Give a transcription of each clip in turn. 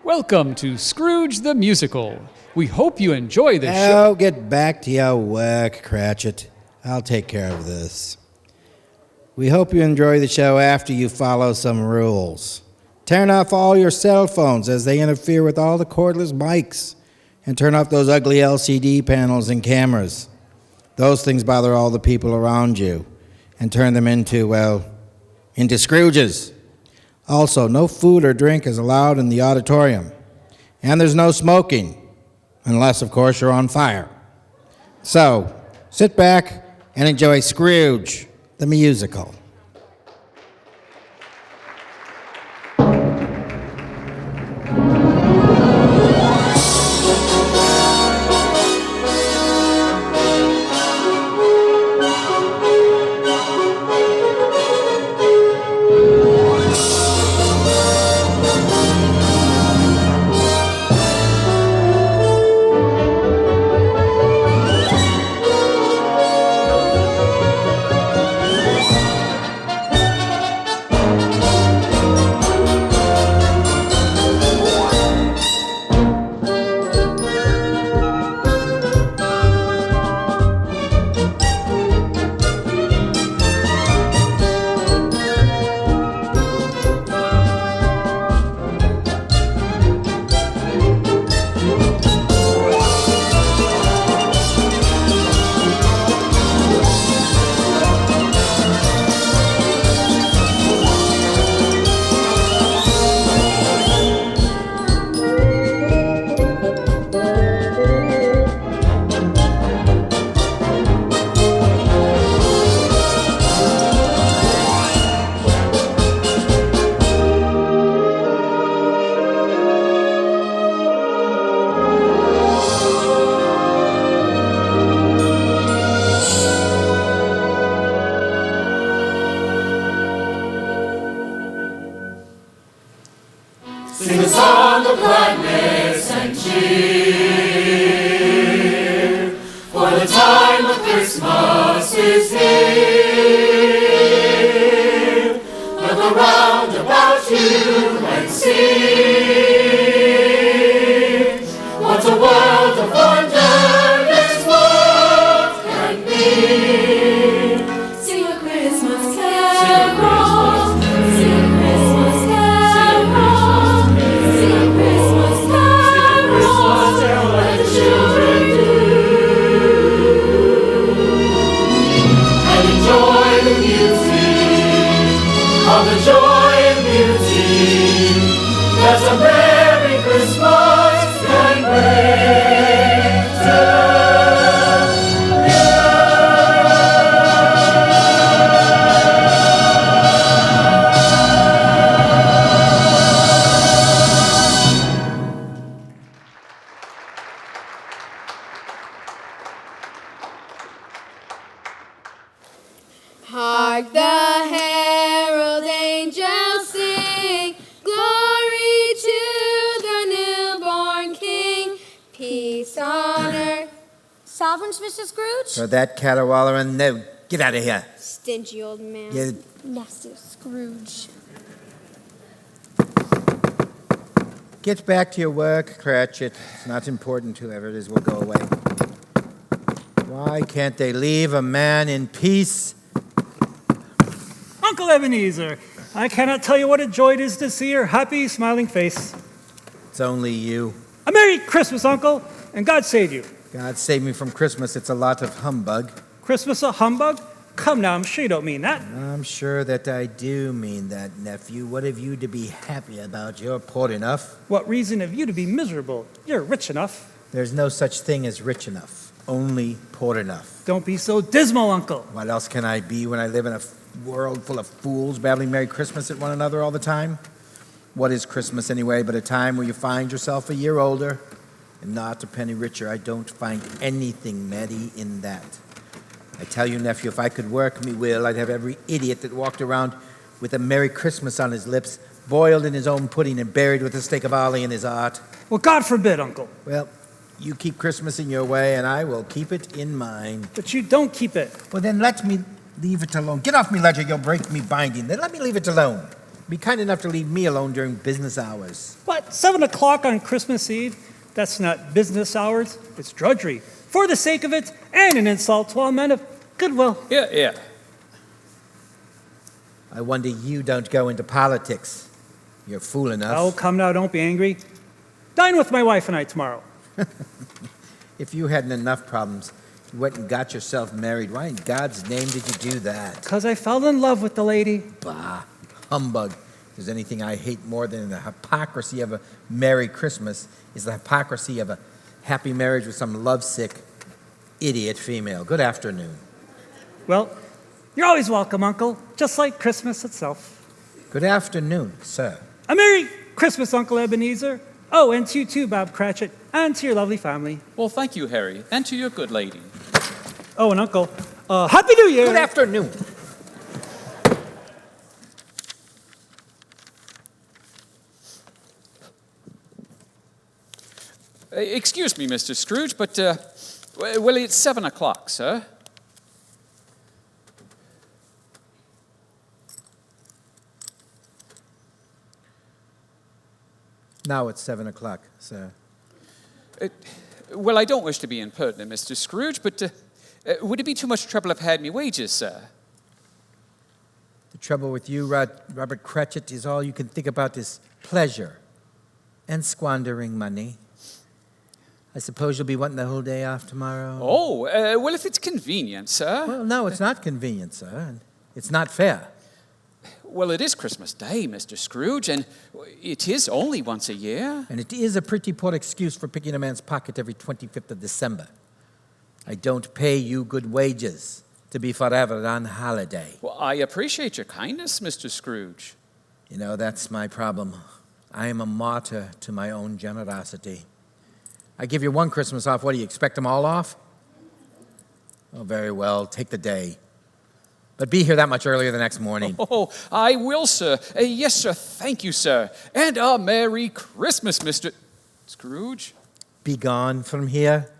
Welcome to Scrooge the Musical. We hope you enjoy this show. Oh, get back to your work, Cratchit. I'll take care of this. We hope you enjoy the show after you follow some rules. Turn off all your cell phones as they interfere with all the cordless mics. And turn off those ugly LCD panels and cameras. Those things bother all the people around you. And turn them into Scrooges. Also, no food or drink is allowed in the auditorium. And there's no smoking, unless, of course, you're on fire. So, sit back and enjoy Scrooge the Musical. Sing a song of gladness and cheer, for the time of Christmas is here. Look around about you and see what a world of wonder this world can be. Sing a Christmas carol, sing a Christmas carol. Sing a Christmas carol, let the children do, and enjoy the music of the joy and beauty that a Merry Christmas can bring to you. Hark the herald angels sing, glory to the newborn King, peace on earth. Sovereigns, Mr. Scrooge? So that caterwauler and no, get out of here. Stingy old man. You, Nasty Scrooge. get back to your work, Cratchit. It's not important. Whoever it is will go away. Why can't they leave a man in peace? Uncle Ebenezer, I cannot tell you what a joy it is to see your happy, smiling face. It's only you. A Merry Christmas, Uncle, and God save you. God save me from Christmas. It's a lot of humbug. Christmas a humbug? Come now, I'm sure you don't mean that. I'm sure that I do mean that, nephew. What have you to be happy about? You're poor enough. What reason have you to be miserable? You're rich enough. There's no such thing as rich enough. Only poor enough. Don't be so dismal, Uncle. What else can I be when I live in a world full of fools battling Merry Christmas at one another all the time? What is Christmas anyway but a time where you find yourself a year older and not a penny richer? I don't find anything merry in that. I tell you, nephew, if I could work me will, I'd have every idiot that walked around with a Merry Christmas on his lips, boiled in his own pudding and buried with a stake of holly in his heart. Well, God forbid, Uncle. Well, you keep Christmas in your way, and I will keep it in mine. But you don't keep it. Well, then let me leave it alone. Get off me ledger, you'll break me binding. Then let me leave it alone. Be kind enough to leave me alone during business hours. But 7 o'clock on Christmas Eve, that's not business hours, it's drudgery. For the sake of it, and an insult to all men of goodwill. Yeah. I wonder you don't go into politics. You're fool enough. Oh, come now, don't be angry. Dine with my wife and I tomorrow. If you hadn't enough problems, you went and got yourself married. Why in God's name did you do that? Because I fell in love with the lady. Bah, humbug. If there's anything I hate more than the hypocrisy of a Merry Christmas, is the hypocrisy of a happy marriage with some lovesick idiot female. Good afternoon. Well, you're always welcome, Uncle, just like Christmas itself. Good afternoon, sir. A Merry Christmas, Uncle Ebenezer. Oh, and to you too, Bob Cratchit, and to your lovely family. Well, thank you, Harry, and to your good lady. Oh, and Uncle, Happy New Year! Good afternoon. Excuse me, Mr. Scrooge, but, well, it's 7 o'clock, sir. Now it's 7 o'clock, sir. Well, I don't wish to be impertinent, Mr. Scrooge, but would it be too much trouble if I had me wages, sir? The trouble with you, Robert Cratchit, is all you can think about is pleasure and squandering money. I suppose you'll be wanting the whole day off tomorrow? Oh, well, if it's convenient, sir. Well, no, it's not convenient, sir, and it's not fair. Well, it is Christmas Day, Mr. Scrooge, and it is only once a year. And it is a pretty poor excuse for picking a man's pocket every 25th of December. I don't pay you good wages to be forever on holiday. Well, I appreciate your kindness, Mr. Scrooge. You know, that's my problem. I am a martyr to my own generosity. I give you one Christmas off. What do you expect them all off? Oh, very well. Take the day. But be here that much earlier the next morning. Oh, I will, sir. Yes, sir. Thank you, sir. And a Merry Christmas, Mr. Scrooge. Be gone from here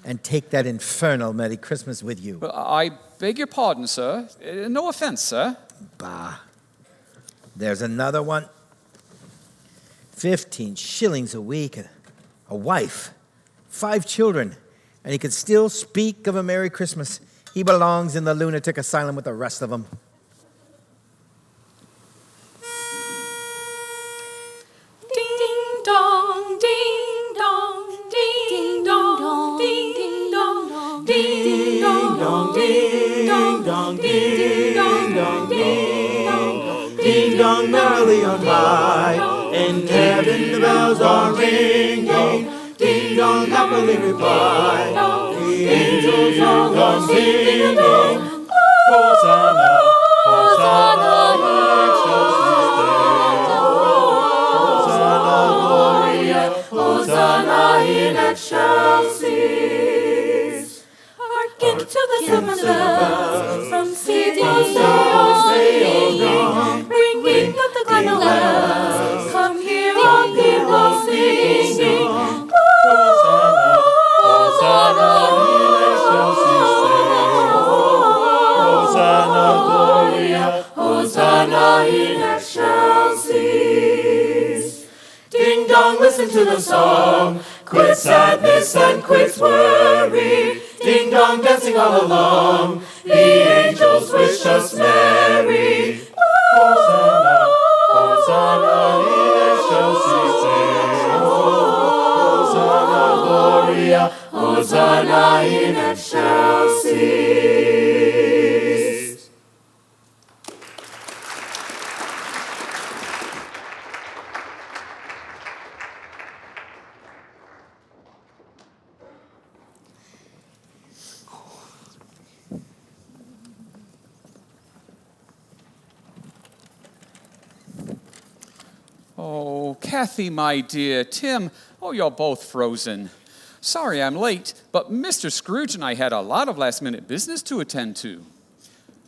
and take that infernal Merry Christmas with you. Well, I beg your pardon, sir. No offense, sir. Bah. There's another one. 15 shillings a week. A wife. 5 children. And he could still speak of a Merry Christmas. He belongs in the lunatic asylum with the rest of them. Ding dong, ding dong, ding dong, ding dong, ding dong, ding dong, ding dong, ding dong, Ding dong merrily on high, in heaven the bells are ringing. Ding dong happily reply, the angels are singing. Hosanna, Hosanna, Hosanna in excelsis. Hearken to the silver bells from city singing, bringing up the glad bells. Come hear all people singing. Hosanna, Hosanna in excelsis. Hosanna, Gloria, Hosanna in excelsis. Ding dong, listen to the song. Quit sadness and quit worry. Ding dong, dancing all along. The angels wish us merry. Hosanna, Hosanna in excelsis. Hosanna, Gloria, Hosanna in excelsis. Oh, Kathy, my dear. Tim, oh, you're both frozen. Sorry I'm late, but Mr. Scrooge and I had a lot of last-minute business to attend to.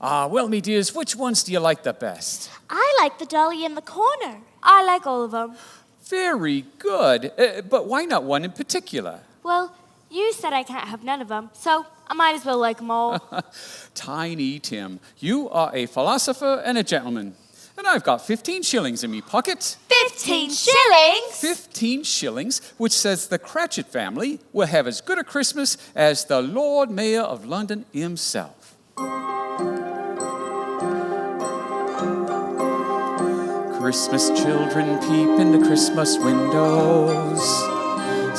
Well, me dears, which ones do you like the best? I like the dolly in the corner. I like all of them. Very good. But why not one in particular? Well, you said I can't have none of them, so I might as well like them all. Tiny Tim, you are a philosopher and a gentleman. And I've got 15 shillings in me pocket. 15 shillings? 15 shillings, which says the Cratchit family will have as good a Christmas as the Lord Mayor of London himself. Christmas children peep into Christmas windows.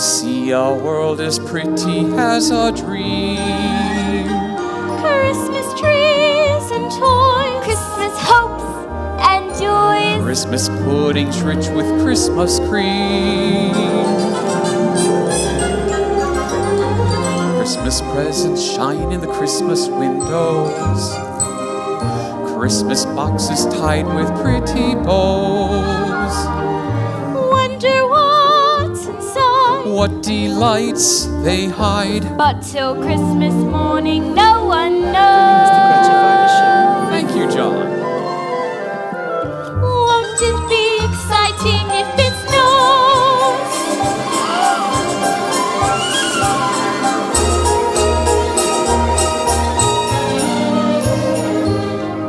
See a world as pretty as a dream. Christmas trees and toys. Christmas hopes and joys. Christmas puddings rich with Christmas cream. Christmas presents shine in the Christmas windows. Christmas boxes tied with pretty bows. Wonder what's inside. What delights they hide. But till Christmas morning, no one knows. Thank you, John. Won't it be exciting if it snows?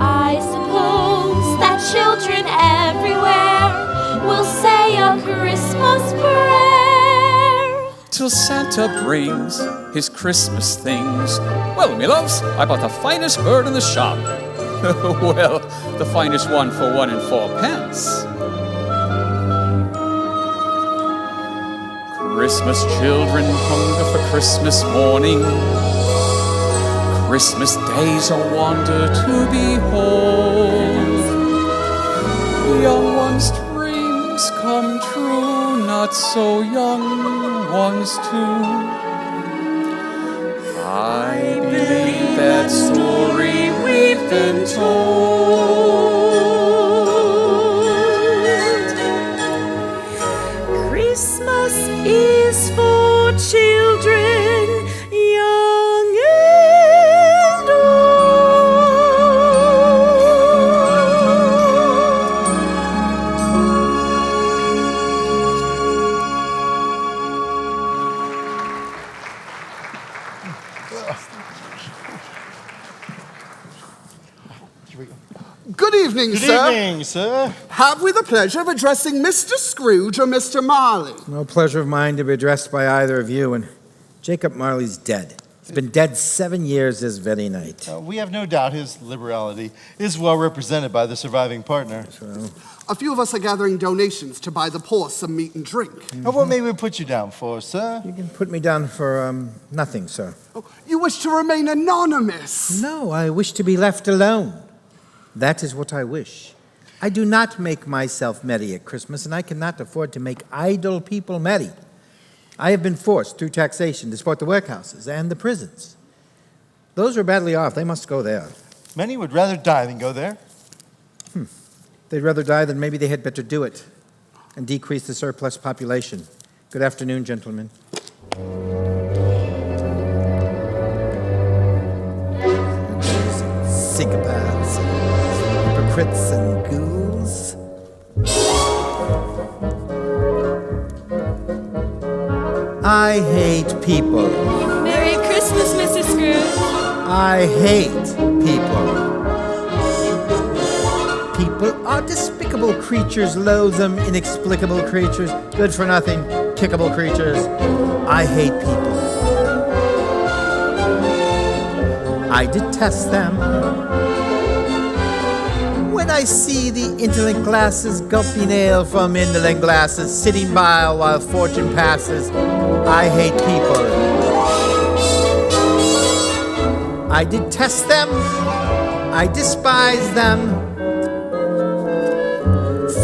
I suppose that children everywhere will say a Christmas prayer. Till Santa brings his Christmas things. Well, me loves, I bought the finest bird in the shop. Well, the finest one for 1 and 4 pence. Christmas children hunger for Christmas morning. Christmas days a wonder to behold. Young ones' dreams come true, not so young ones too. I believe that story we've been told. Christmas is for children, young and Good evening, Good sir. evening, sir. Have we the pleasure of addressing Mr. Scrooge or Mr. Marley? No pleasure of mine to be addressed by either of you, and Jacob Marley's dead. He's been dead 7 years this very night. We have no doubt his liberality is well represented by the surviving partner. A few of us are gathering donations to buy the poor some meat and drink. What may we put you down for, sir? You can put me down for, nothing, sir. Oh, you wish to remain anonymous? No, I wish to be left alone. That is what I wish. I do not make myself merry at Christmas, and I cannot afford to make idle people merry. I have been forced, through taxation, to support the workhouses and the prisons. Those who are badly off, they must go there. Many would rather die than go there. They'd rather die than maybe they had better do it and decrease the surplus population. Good afternoon, gentlemen. Syncopaths, hypocrites, and ghouls. I hate people. Merry Christmas, Mr. Scrooge. I hate people. People are despicable creatures, loathsome, inexplicable creatures, good for nothing, kickable creatures. I hate people. I detest them. When I see the indolent glasses gulping ale from indolent glasses, sitting by while fortune passes, I hate people. I detest them. I despise them.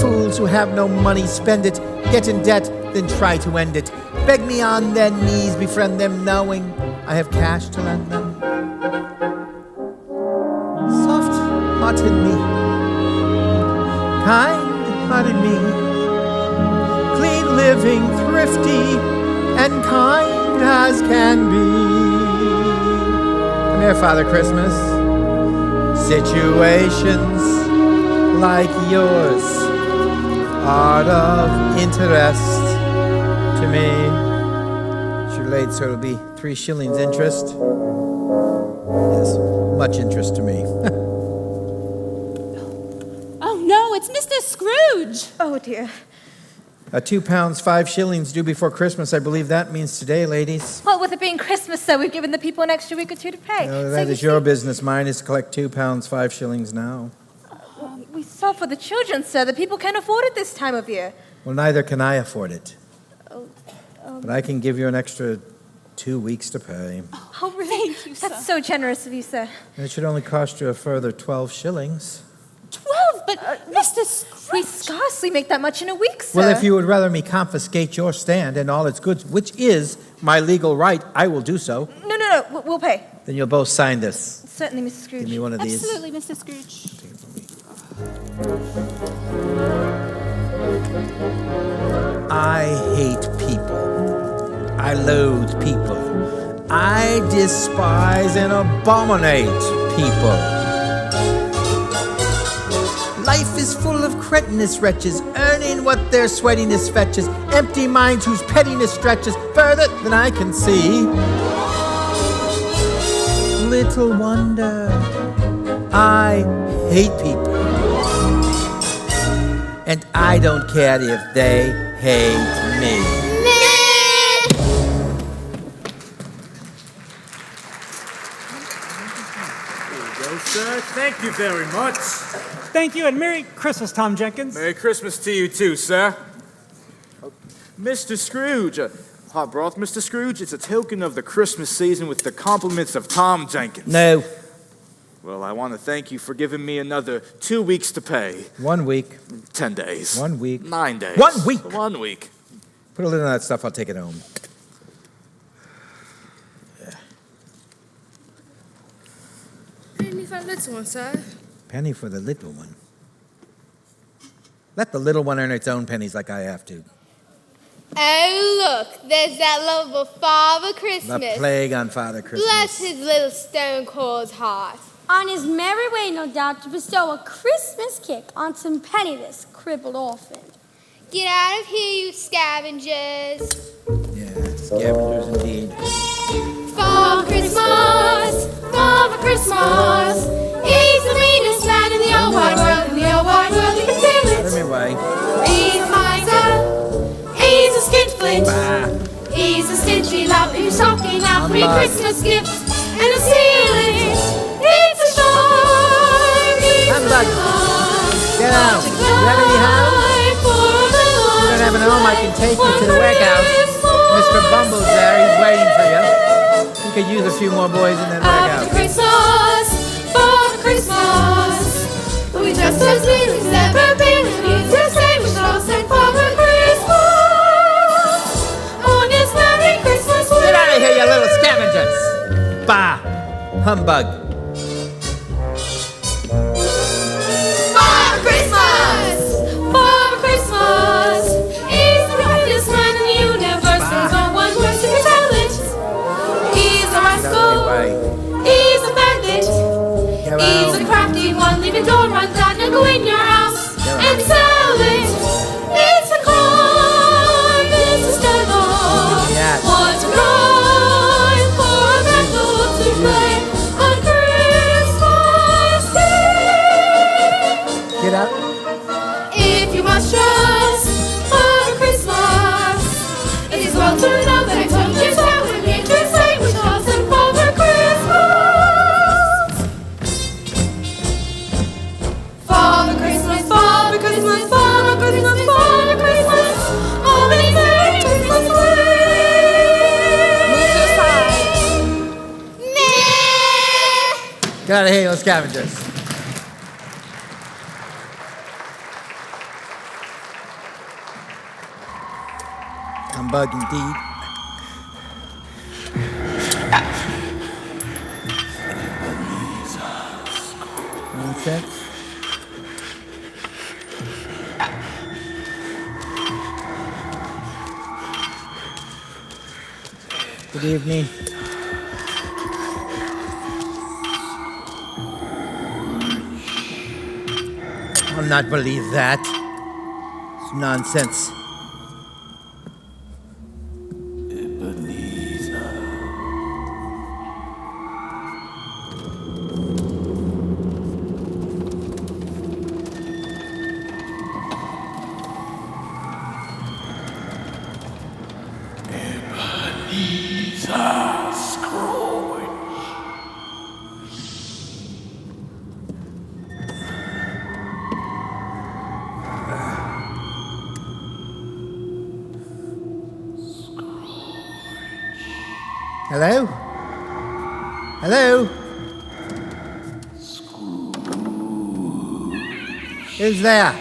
Fools who have no money spend it, get in debt, then try to end it. Beg me on their knees, befriend them, knowing I have cash to lend them. Soft-hearted me, kind-hearted me, clean living, thrifty, and kind as can be. Come here, Father Christmas. Situations like yours are of interest to me. You're late, so it'll be 3 shillings interest. Yes, much interest to me. Oh, no, No, it's Mr. Scrooge. Oh, dear. £2, 5 shillings due before Christmas. I believe that means today, ladies. Well, with it being Christmas, so we've given the people an extra week or two to pay. No, So that you is your see- business. Mine is to collect £2, 5 shillings now. We saw for the children, sir. The people can't afford it this time of year. Well, neither can I afford it. Oh, But I can give you an extra 2 weeks to pay. Oh, really? Thank you, sir. That's so generous of you, sir. And it should only cost you a further 12 shillings. 12, but Mr. Scrooge. We scarcely make that much in a week, sir. Well, if you would rather me confiscate your stand and all its goods, which is my legal right, I will do so. No. We'll pay. Then you'll both sign this. Certainly, Mr. Scrooge. Give me one of these. Absolutely, Mr. Scrooge. I hate people. I loathe people. I despise and abominate people. Life is full of cretinous wretches, earning what their sweatiness fetches, empty minds whose pettiness stretches further than I can see. Little wonder, I hate people. And I don't care if they hate me. Well, sir, thank you very much. Thank you, and Merry Christmas, Tom Jenkins. Merry Christmas to you too, sir. Mr. Scrooge, hot broth, Mr. Scrooge. It's a token of the Christmas season with the compliments of Tom Jenkins. No. Well, I want to thank you for giving me another 2 weeks to pay. 1 week. 10 days. 1 week. 9 days. 1 week. 1 week. Put a lid on that stuff, I'll take it home. Penny for the little one, sir. Penny for the little one. Let the little one earn its own pennies like I have to. Oh, look, there's that lovable Father The Christmas. plague on Father Christmas. Bless his little stone cold heart. On his merry way, no doubt, to bestow a Christmas kick on some penniless, crippled orphan. Get out of here, you scavengers. Yeah, scavengers indeed. Father Christmas, Father Christmas. He's the meanest man in the whole wide world, in the whole wide world, you can feel Out of it. my way. He's a miser, he's a skinflint. Bah. He's a stingy lout who's talking out free Humbug. Christmas gifts and a ceiling. It's a shine. Humbug. Get out. You have any home? You don't have an home, I can take you to the warehouse. Mr. Bumble's there, he's waiting for you. You could use a few more boys in that After warehouse. Christmas, for Christmas, we just as feelings ever been, and he's the same as us and Father Christmas. On his merry Christmas Get out of here, you way. little scavengers! Bah! Humbug. Father Christmas, Father Christmas, he's the greatest man in the universe. There's no one worse than his talent. He's a Get out of rascal. my way. He's a bandit. Get He's a out. crafty one. Leave a door undone and go in your house Get out. and sell it. It's a crime. It's a scandal. Yes. What a crime for a vandal to play on Christmas Day. Get out. If you must trust Father Christmas, it is well to know that I told you so. And here to say we trust in Father Christmas. Father Christmas, Father Christmas, Father Christmas, Father Christmas. Oh, many Merry Christmas Move to the side. Nah. Get out of here, you little scavengers. Humbug indeed. Nonsense. Good evening. I'll not believe that. It's nonsense. Hello? Hello? Who's there?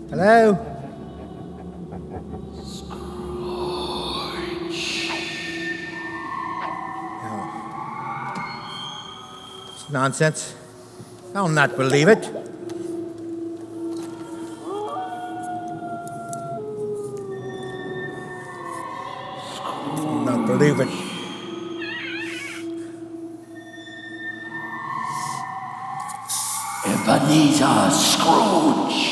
Hello? No. It's nonsense. I'll not believe it. I'll not believe it. Ebenezer Scrooge.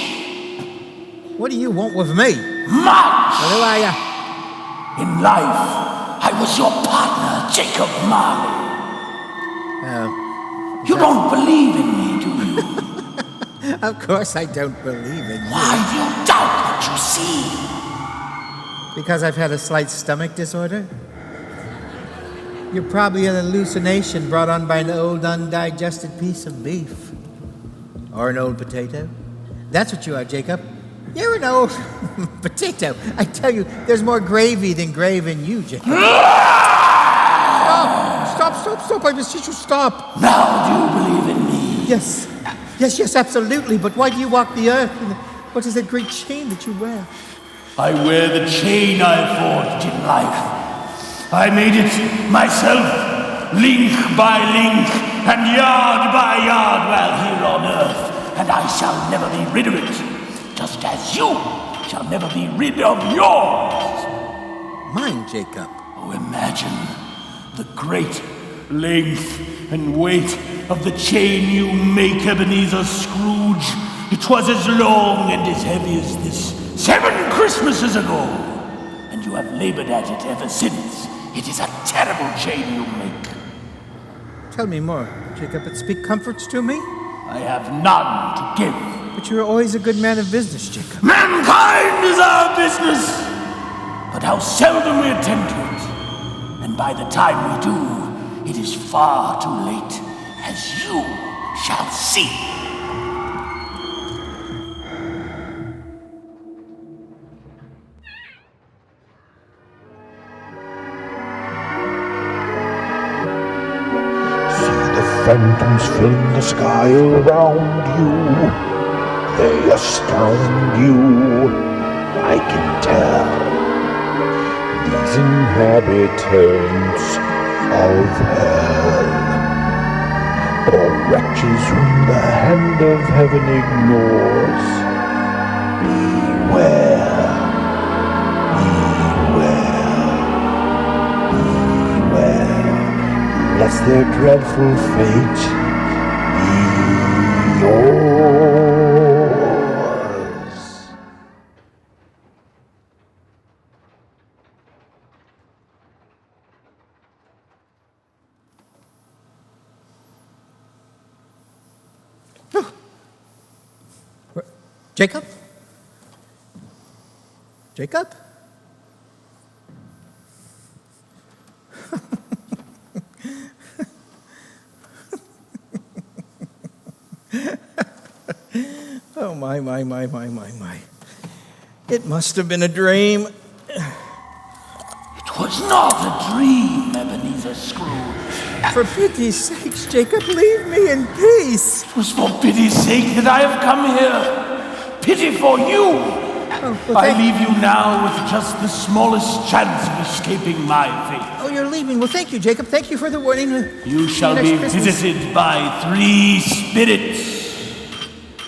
What do you want with me? Much! Who are you? In life, I was your partner, Jacob Marley. You don't believe in me, do you? Of course I don't believe in you. Why do you doubt what you see? Because I've had a slight stomach disorder? You're probably an hallucination brought on by an old undigested piece of beef. Or an old potato. That's what you are, Jacob. You're an old potato. I tell you, there's more gravy than grave in you, Jacob. Stop. I beseech you, stop. Now do you believe in me? Yes, absolutely. But why do you walk the earth? And what is that great chain that you wear? I wear the chain I forged in life. I made it myself, link by link, and yard by yard while here on earth. And I shall never be rid of it, just as you shall never be rid of yours. Mine, Jacob. Oh, imagine the great length and weight of the chain you make, Ebenezer Scrooge. It was as long and as heavy as this 7 Christmases ago, and you have labored at it ever since. It is a terrible chain you make. Tell me more, Jacob, but speak comforts to me. I have none to give. But you're always a good man of business, Jacob. Mankind is our business, but how seldom we attend to it. And by the time we do, it is far too late, as you shall see. Phantoms filling the sky around you, they astound you, I can tell. These inhabitants of hell, or wretches whom the hand of heaven ignores, beware, lest their dreadful fate be yours. Jacob? Jacob? Oh, my. It must have been a dream. It was not a dream, Ebenezer Scrooge. For pity's sakes, Jacob, leave me in peace. It was for pity's sake that I have come here. Pity for you. Oh, well, I leave you now with just the smallest chance of escaping my fate. Oh, you're leaving. Well, thank you, Jacob. Thank you for the warning. You shall be visited by 3 spirits.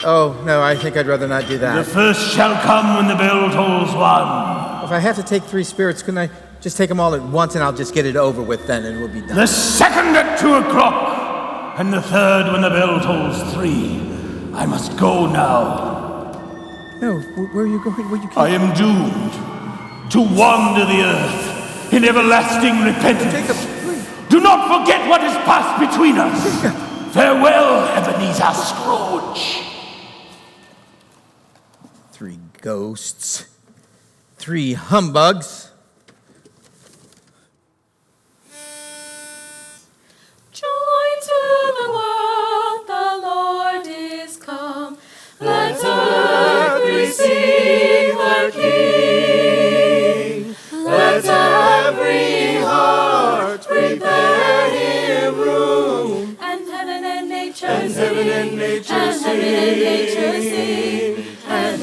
Oh, no, I think I'd rather not do that. The first shall come when the bell tolls 1. If I have to take 3 spirits, couldn't I just take them all at once and I'll just get it over with then and we'll be done? The second at 2 o'clock, and the third when the bell tolls 3. I must go now. No, where are you going? Where you I am doomed to wander the earth in everlasting repentance. Jacob, please. Do not forget what has passed between us. Jacob. Farewell, Ebenezer Scrooge. 3 ghosts. 3 humbugs. Joy to the world, the Lord is come. Let earth receive her King. nature and heaven and nature and heaven and nature sing, and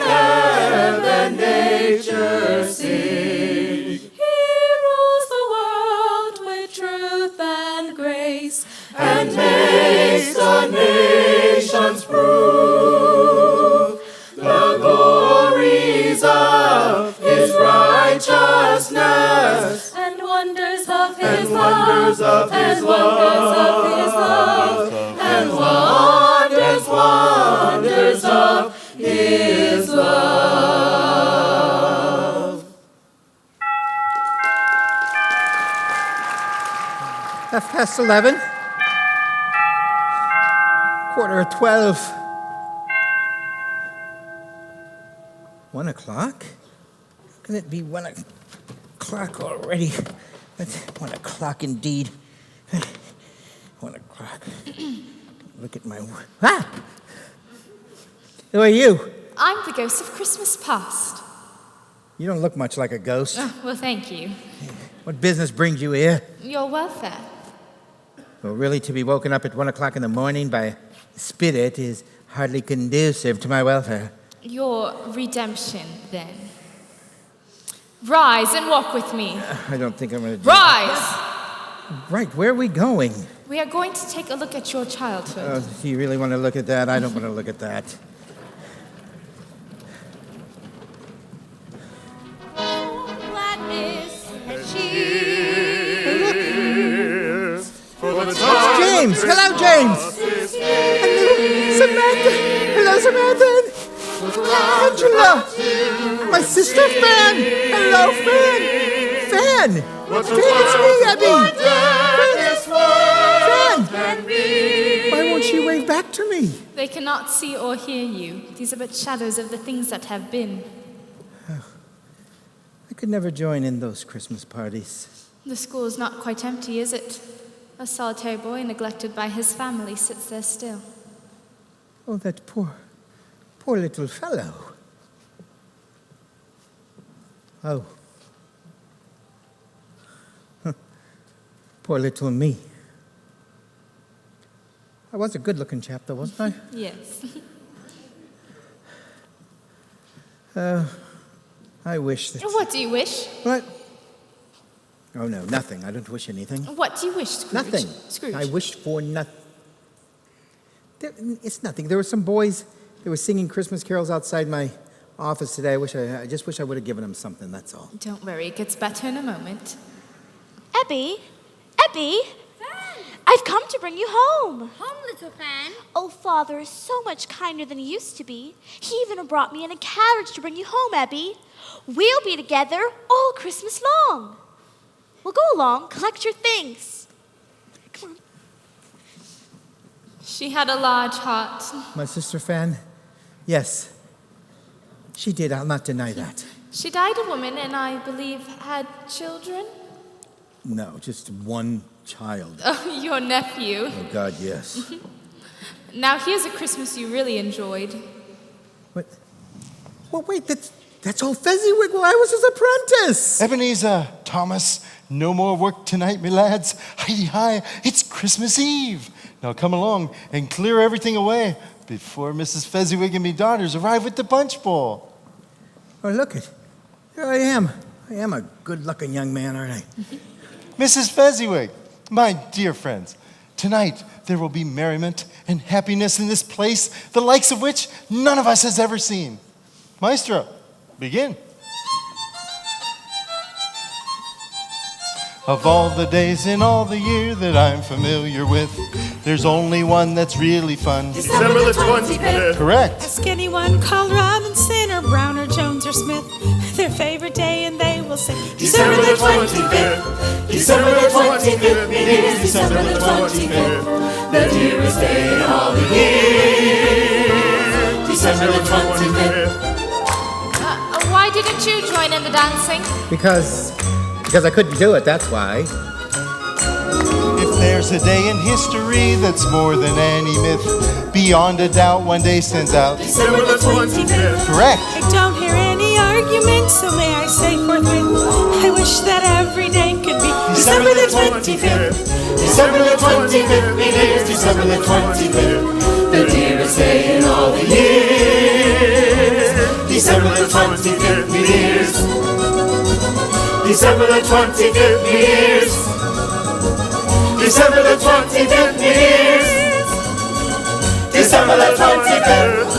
heaven and nature sing. He rules the world with truth and grace, and makes the nations prove the glories of his righteousness and wonders of his and love, wonders of his love, and wonders of his love. Past 11. 11:45. 1 o'clock? How can it be 1 o'clock already? That's 1 o'clock indeed. 1 o'clock. Look at my... Ah! Who are you? I'm the ghost of Christmas past. You don't look much like a ghost. Oh, well, thank you. What business brings you here? Your welfare. Well, really, to be woken up at 1 o'clock in the morning by a spirit is hardly conducive to my welfare. Your redemption, then. Rise and walk with me. I don't think I'm going to do Rise! Right, where are we going? We are going to take a look at your childhood. Do you really want to look at that? I don't want to look at that. gladness and cheer. It's James! Hello, James! Hello, Samantha! Hello, Samantha! Angela! My sister, Fan! Hello, Fan! Fan! Fan, it's me, Abby! Fan! Why won't she wave back to me? They cannot see or hear you. These are but shadows of the things that have been. I could never join in those Christmas parties. The school is not quite empty, is it? A solitary boy neglected by his family sits there still. Oh, that poor little fellow. Oh. Huh. Poor little me. I was a good-looking chap, though, wasn't I? Yes. I wish that... What do you wish? What? Oh, no, nothing. I don't wish anything. What do you wish, Scrooge? Nothing. Scrooge. I wished for nothing. It's nothing. There were some boys, they were singing Christmas carols outside my office today. I just wish I would have given them something, that's all. Don't worry, it gets better in a moment. Ebby? Ebby? I've come to bring you home. Home, little Fan. Oh, Father is so much kinder than he used to be. He even brought me in a carriage to bring you home, Ebby. We'll be together all Christmas long. Well, go along, collect your things. Come on. She had a large heart. My sister Fan? Yes. She did, I'll not deny that. She died a woman and I believe had children. No, just one child. Oh, your nephew. Oh, God, yes. Now here's a Christmas you really enjoyed. What? Well, wait, that's old Fezziwig while I was his apprentice. Ebenezer, Thomas, no more work tonight, me lads. Hi, it's Christmas Eve. Now come along and clear everything away before Mrs. Fezziwig and me daughters arrive with the punch bowl. Oh, look it. Here I am. I am a good-looking young man, aren't I? Mrs. Fezziwig, my dear friends, tonight there will be merriment and happiness in this place, the likes of which none of us has ever seen. Maestro, begin. Of all the days in all the year that I'm familiar with, there's only one that's really fun. December the 25th. Correct. A skinny one called Robinson or Brown or Jones or Smith. Their favorite day and they will say December the 25th. December the 25th. It is December the 25th. The dearest day in all the year. December the 25th. Why didn't you join in the dancing? Because I couldn't do it, that's why. If there's a day in history that's more than any myth, beyond a doubt one day stands out. December the 25th. Correct. I don't hear any arguments, so may I say forthwith, I wish that every day could be December the 25th, December the 25th, me dears, December the 25th, the dearest day in all the years. December the 25th, me dears, December the 25th, me dears, December the 25th, me dears, December the 25th.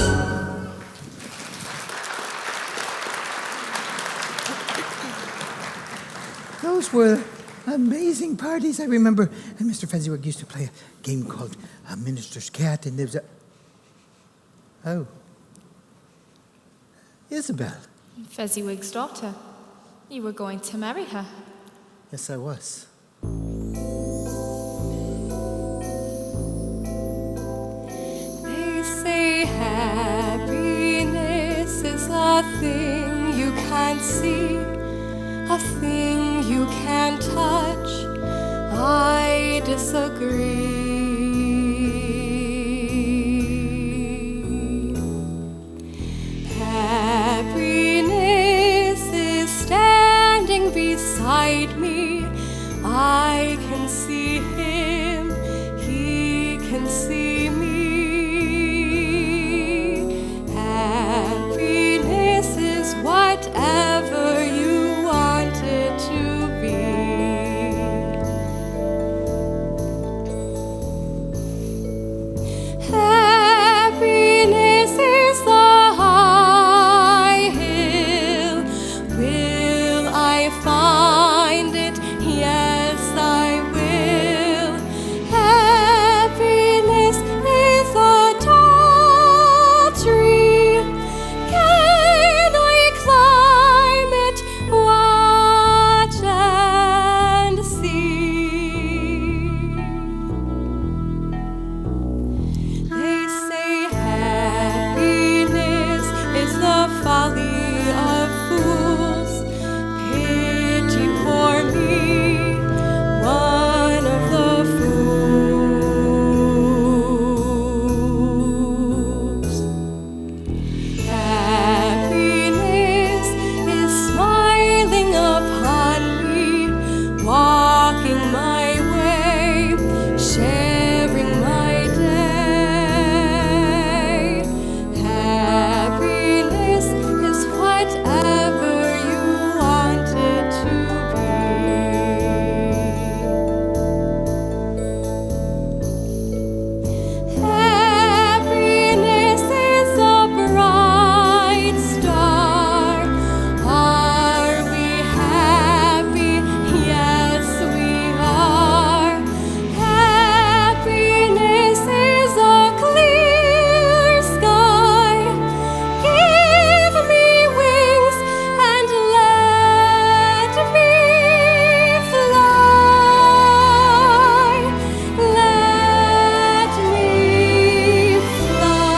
Those were amazing parties. I remember Mr. Fezziwig used to play a game called Minister's Cat, and there was a... Oh. Isabel. Fezziwig's daughter. You were going to marry her. Yes, I was. They say happiness is a thing you can't see, a thing you can't touch. I disagree. Happiness is standing beside me. I can see him, he can see me. Happiness is whatever you want it to be. Happiness is the high hill. Will I find it? Yes, I will. Happiness is a tall tree. Can I climb it? Watch and see. They say happiness is the folly of fools. Pity for me, one of the fools. Happiness is smiling upon me, walking my way, sharing my day. Happiness is whatever you want it to be. Happiness is a bright star. Are we happy? Yes, we are. Happiness is a clear sky. Give me wings and let me fly. Let me fly.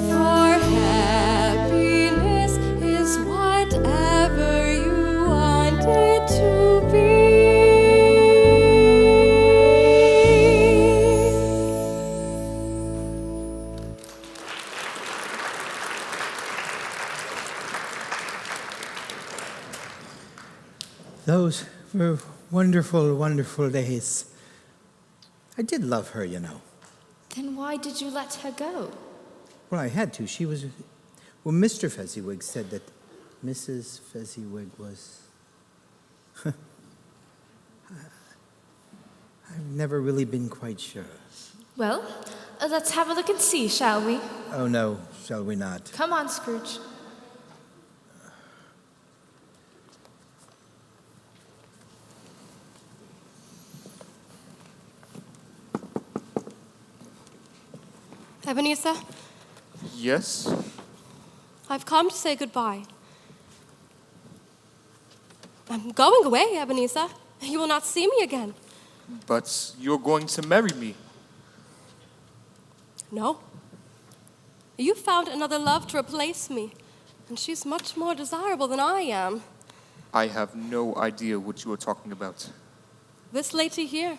For happiness is whatever you want it to be. Those were wonderful, wonderful days. I did love her, you know. Then why did you let her go? Well, I had to. She was... Well, Mr. Fezziwig said that Mrs. Fezziwig was... I've never really been quite sure. Well, let's have a look and see, shall we? Oh, no, shall we not? Come on, Scrooge. Ebenezer, Yes? I've come to say goodbye. I'm going away, Ebenezer. You will not see me again. But you're going to marry me. No. You found another love to replace me, and she's much more desirable than I am. I have no idea what you are talking about. This lady here.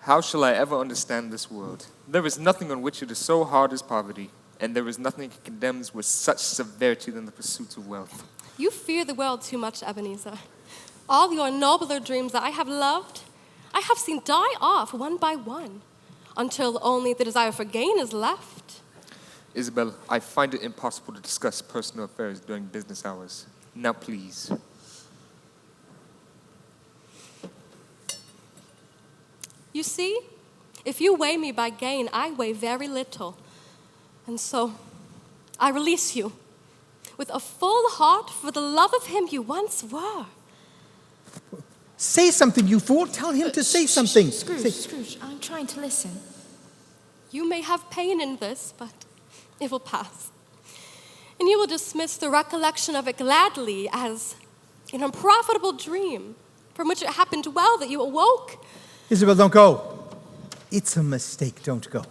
How shall I ever understand this world? There is nothing on which it is so hard as poverty. and there is nothing it condemns with such severity than the pursuit of wealth. You fear the world too much, Ebenezer. All your nobler dreams that I have loved, I have seen die off one by one, until only the desire for gain is left. Isabel, I find it impossible to discuss personal affairs during business hours. Now, please. You see, if you weigh me by gain, I weigh very little. And so, I release you with a full heart for the love of him you once were. Say something, you fool. Tell him to say something. Scrooge, I'm trying to listen. You may have pain in this, but it will pass. And you will dismiss the recollection of it gladly as an unprofitable dream from which it happened well that you awoke. Isabel, don't go. It's a mistake. Don't go.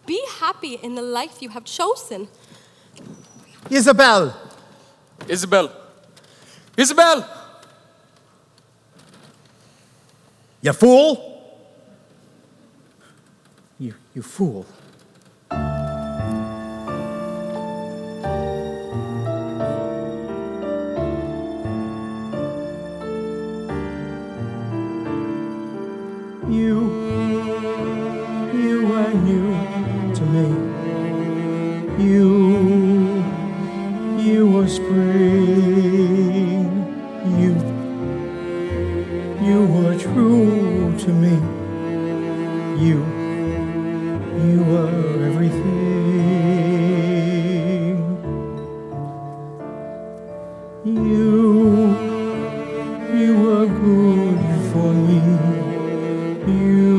Be happy in the life you have chosen. Isabel! Isabel! Isabel! You fool! You fool. You are new to me. You were spring. You were true to me. You were everything. You were good for me. You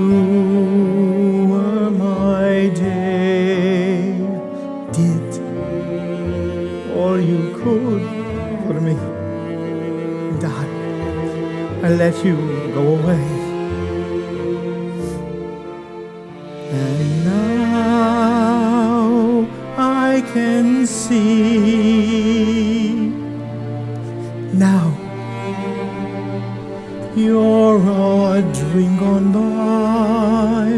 were my day. Did all you could for me. And I let you go away. And now I can see. Now you're a dream gone by.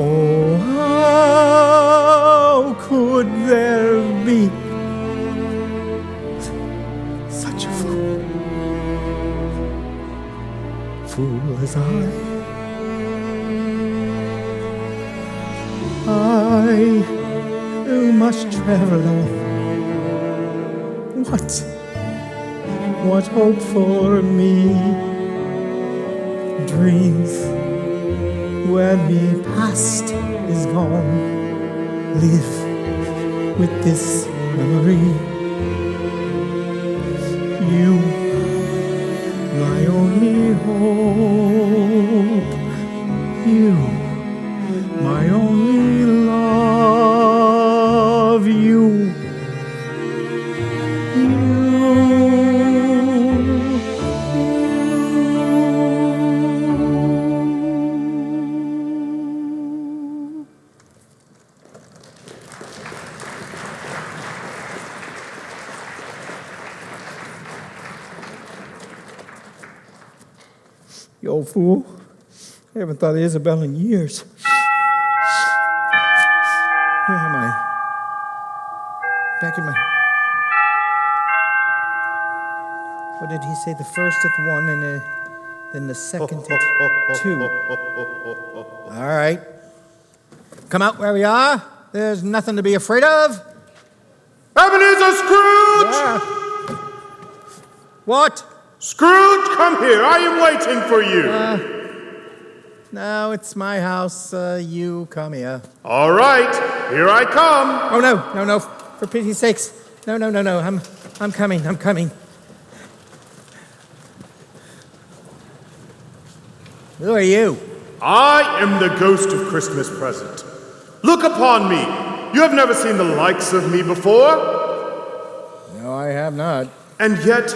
Oh, how could there be such a fool as I must travel on. What hope for me? Dreams where the past is gone. Live with this memory. You, my only hope. You, my only love. You. You old fool. I haven't thought of Isabel in years. Where am I? Back in my... What did he say? The first at 1 and then the second at 2. All right. Come out where we are. There's nothing to be afraid of. Ebenezer Scrooge! Yeah. What? Scrooge, come here. I am waiting for you. No, it's my house. You come here. All right. Here I come. Oh, no. For pity's sakes. No. I'm coming. Who are you? I am the ghost of Christmas present. Look upon me. You have never seen the likes of me before. No, I have not. And yet,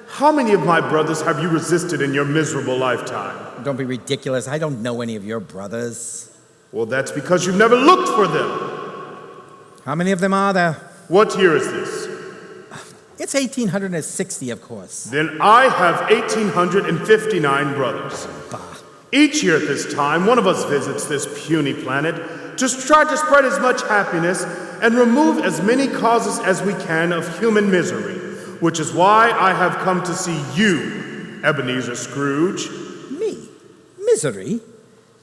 how many of my brothers have you resisted in your miserable lifetime? Don't be ridiculous. I don't know any of your brothers. Well, that's because you've never looked for them. How many of them are there? What year is this? It's 1860, of course. Then I have 1,859 brothers. Bah. Each year at this time, one of us visits this puny planet, Just try to spread as much happiness and remove as many causes as we can of human misery, which is why I have come to see you, Ebenezer Scrooge. Me? Misery?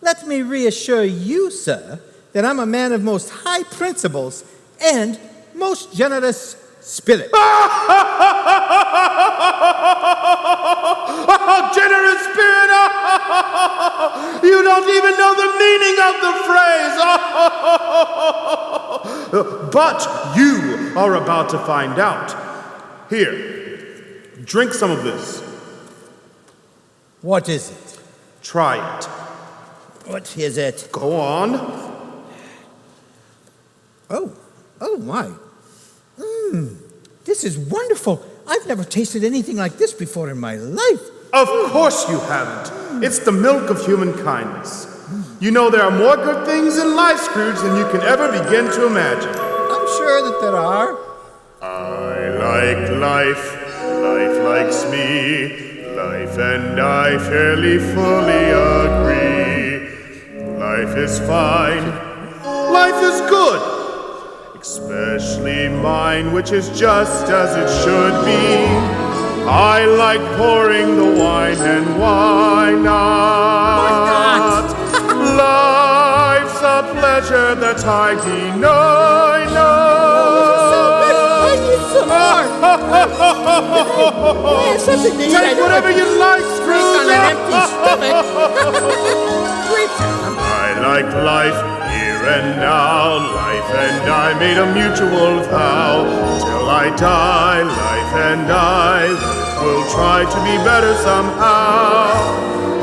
Let me reassure you, sir, that I'm a man of most high principles and most generous spirit. Oh, generous spirit! You don't even know the meaning of the phrase. But you are about to find out. Here, drink some of this. What is it? Try it. What is it? Go on. Oh my. This is wonderful. I've never tasted anything like this before in my life. Of course you haven't. It's the milk of human kindness. You know there are more good things in life, Scrooge, than you can ever begin to imagine. I'm sure that there are. I like life. Life likes me. Life and I fairly fully agree. Life is fine. Life is good. Especially mine, which is just as it should be. I like pouring the wine, and why not? Life's a pleasure that I deny Take whatever you like, Scrooge. On an empty stomach. I like life here and now. Life and I made a mutual vow. Till I die, life and I will try to be better somehow.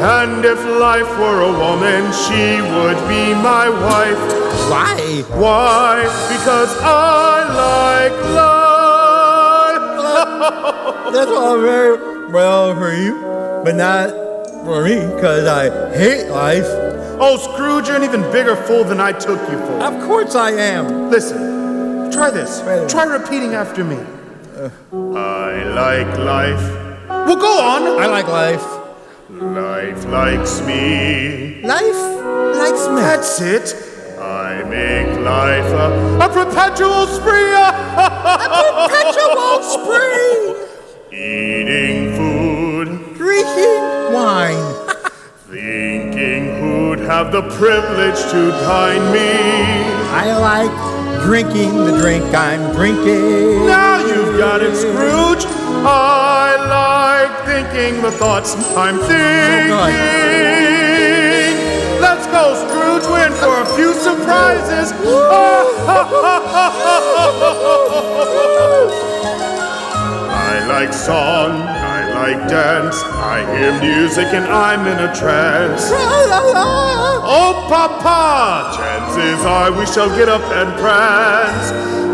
And if life were a woman, she would be my wife. Why? Why? Because I like life. That's all very well for you, but not for me, because I hate life. Oh, Scrooge, you're an even bigger fool than I took you for. Of course I am. Listen, try this. Try repeating after me. I like life. Well, go on. I like life. Life likes me. Life likes me. That's it. I make life a perpetual spree. A perpetual spree. Eating food. Drinking wine. Thinking who'd have the privilege to dine me. I like drinking the drink I'm drinking. Now you've got it, Scrooge. I like thinking the thoughts I'm thinking. Let's go, Scrooge. We're in for a few surprises. I like song. I like dance. I hear music and I'm in a trance. Oh, Papa! Chances are we shall get up and prance.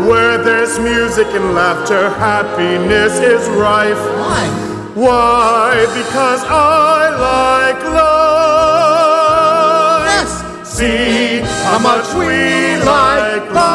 Where there's music and laughter, happiness is rife. Why? Why? Because I like life. Yes. See how much we like life.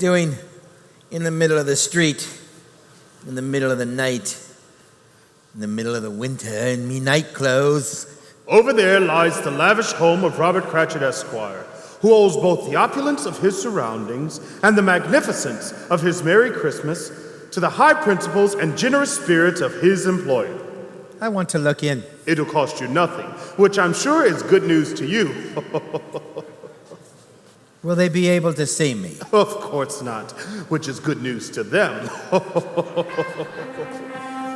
doing in the middle of the street, in the middle of the night, in the middle of the winter in me night clothes? Over there lies the lavish home of Robert Cratchit, Esquire, who owes both the opulence of his surroundings and the magnificence of his Merry Christmas to the high principles and generous spirits of his employer. I want to look in. It'll cost you nothing, which I'm sure is good news to you. Will they be able to see me? Of course not, which is good news to them.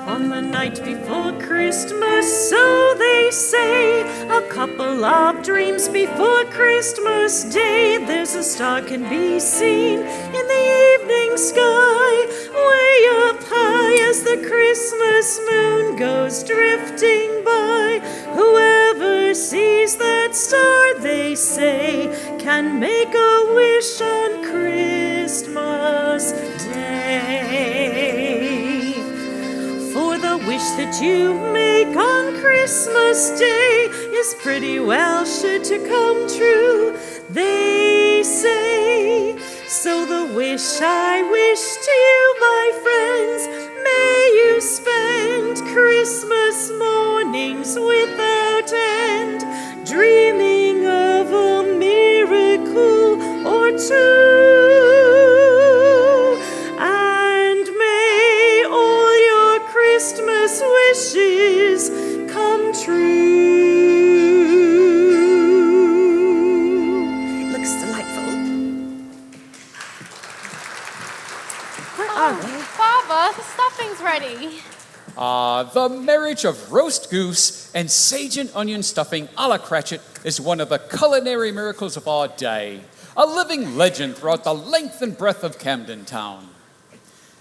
On the night before Christmas, so they say, a couple of dreams before Christmas Day, there's a star can be seen in the evening sky, way up high as the Christmas moon goes drifting by. Whoever sees that star, they say, can make a wish on Christmas Day. For the wish that you make on Christmas Day is pretty well sure to come true, they say. So the wish I wish to you, my friends, may you spend Christmas mornings without end, dreaming of a miracle or two. Christmas wishes come true. It looks delightful. Where are they? Baba, the stuffing's ready. The marriage of roast goose and sage and onion stuffing a la Cratchit is one of the culinary miracles of our day, a living legend throughout the length and breadth of Camden Town.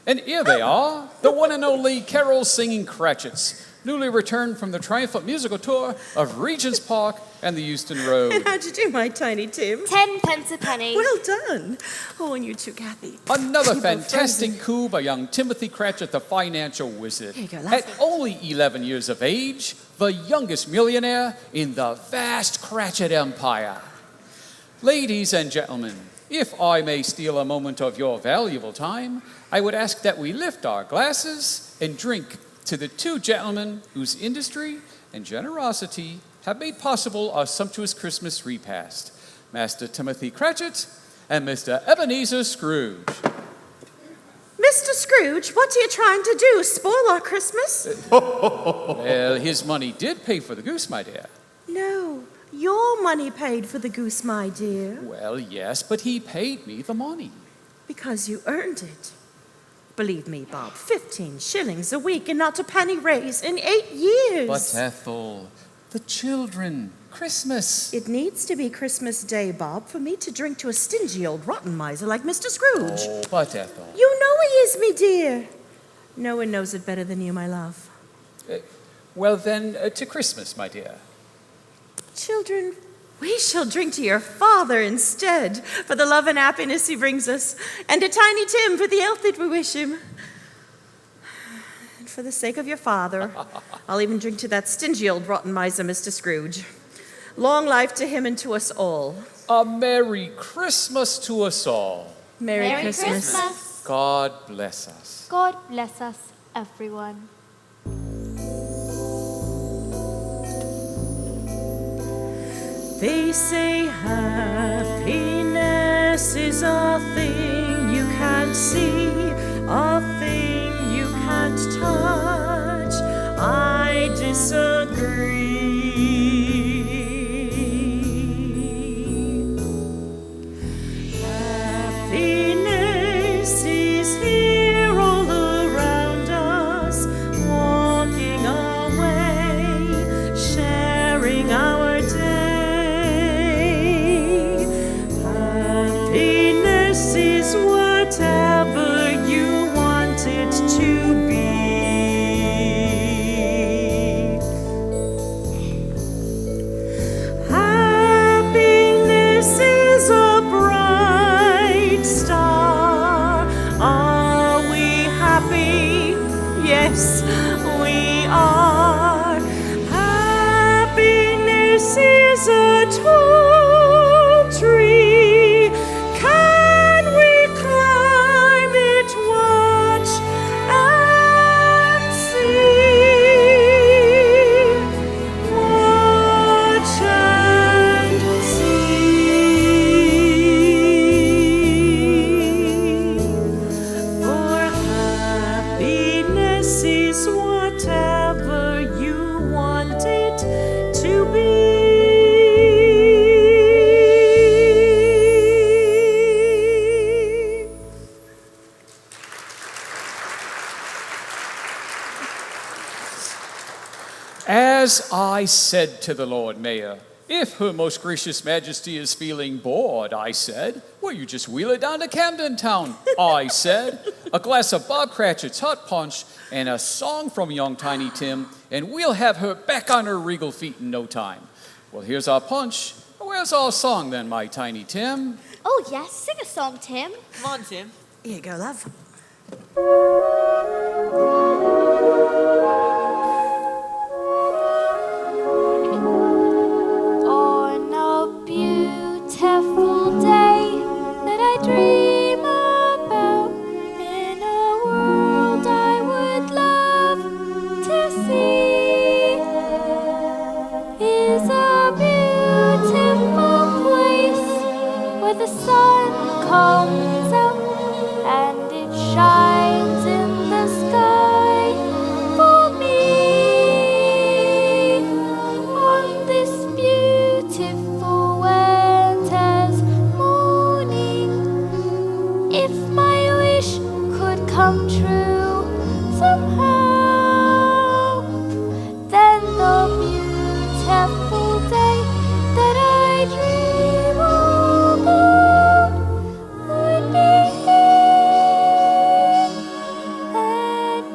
And here they are, the one and only carol-singing Cratchits, newly returned from the triumphant musical tour of Regent's Park and the Euston Road. And how'd you do, my tiny Tim? 10 pence a penny. Well done. Oh, and you too, Kathy. Another fantastic coup by young Timothy Cratchit, the financial wizard. Here you go, At only 11 years of age, the youngest millionaire in the vast Cratchit empire. Ladies and gentlemen, if I may steal a moment of your valuable time, I would ask that we lift our glasses and drink to the two gentlemen whose industry and generosity have made possible our sumptuous Christmas repast, Master Timothy Cratchit and Mr. Ebenezer Scrooge. Mr. Scrooge, what are you trying to do? Spoil our Christmas? Well, his money did pay for the goose, my dear. No, your money paid for the goose, my dear. Well, yes, but he paid me the money. Because you earned it. Believe me, Bob, 15 shillings a week and not a penny raise in 8 years. But Ethel, the children, Christmas. It needs to be Christmas Day, Bob, for me to drink to a stingy old rotten miser like Mr. Scrooge. Oh, but Ethel. You know he is, me dear. No one knows it better than you, my love. Well, then, to Christmas, my dear. Children, we shall drink to your father instead, for the love and happiness he brings us, and to Tiny Tim for the health that we wish him. And for the sake of your father, I'll even drink to that stingy old rotten miser, Mr. Scrooge. Long life to him and to us all. A Merry Christmas to us all. Merry Christmas. God bless us. God bless us, everyone. They say happiness is a thing you can't see, a thing you can't touch. I disagree. Happiness is here all around us, walking away, sharing our day. Happiness is whatever you want it to be. Happiness is a bright star. Are we happy? Yes, we are. Happiness is a tall tree. Can we climb Christmas is whatever you want it to be. As I said to the Lord Mayor, if Her Most Gracious Majesty is feeling bored, I said, well, you just wheel it down to Camden Town, I said. A glass of Bob Cratchit's hot punch and a song from young Tiny Tim, and we'll have her back on her regal feet in no time. Well, here's our punch. Where's our song then, my Tiny Tim? Oh, yes, sing a song, Tim. Come on, Tim. Here you go, love. On a beautiful day that I dream about, in a world I would love to see, is a beautiful place where the sun comes out and it shines in the sky for me. On this beautiful winter's morning, if my wish could come true somehow, then the beautiful day that I dream about would be here and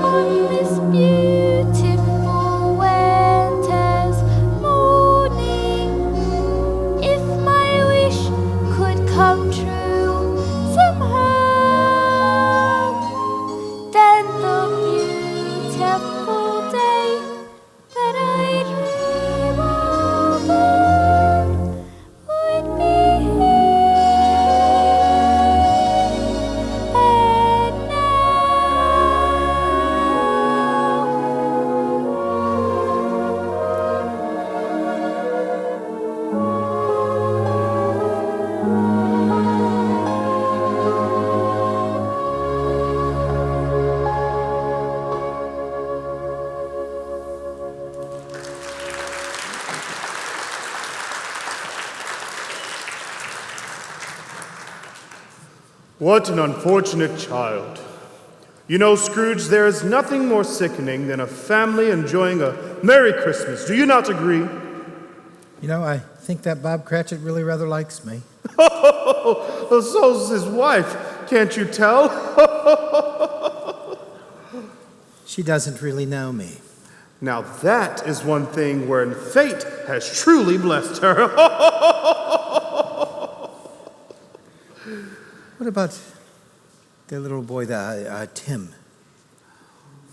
on this beautiful winter's morning, if my wish could come true somehow, then the beautiful day that I dream about would be here and What an unfortunate child. You know, Scrooge, there is nothing more sickening than a family enjoying a Merry Christmas. Do you not agree? You know, I think that Bob Cratchit really rather likes me. So's his wife. Can't you tell? She doesn't really know me. Now that is one thing wherein fate has truly blessed her. What about the little boy, Tim?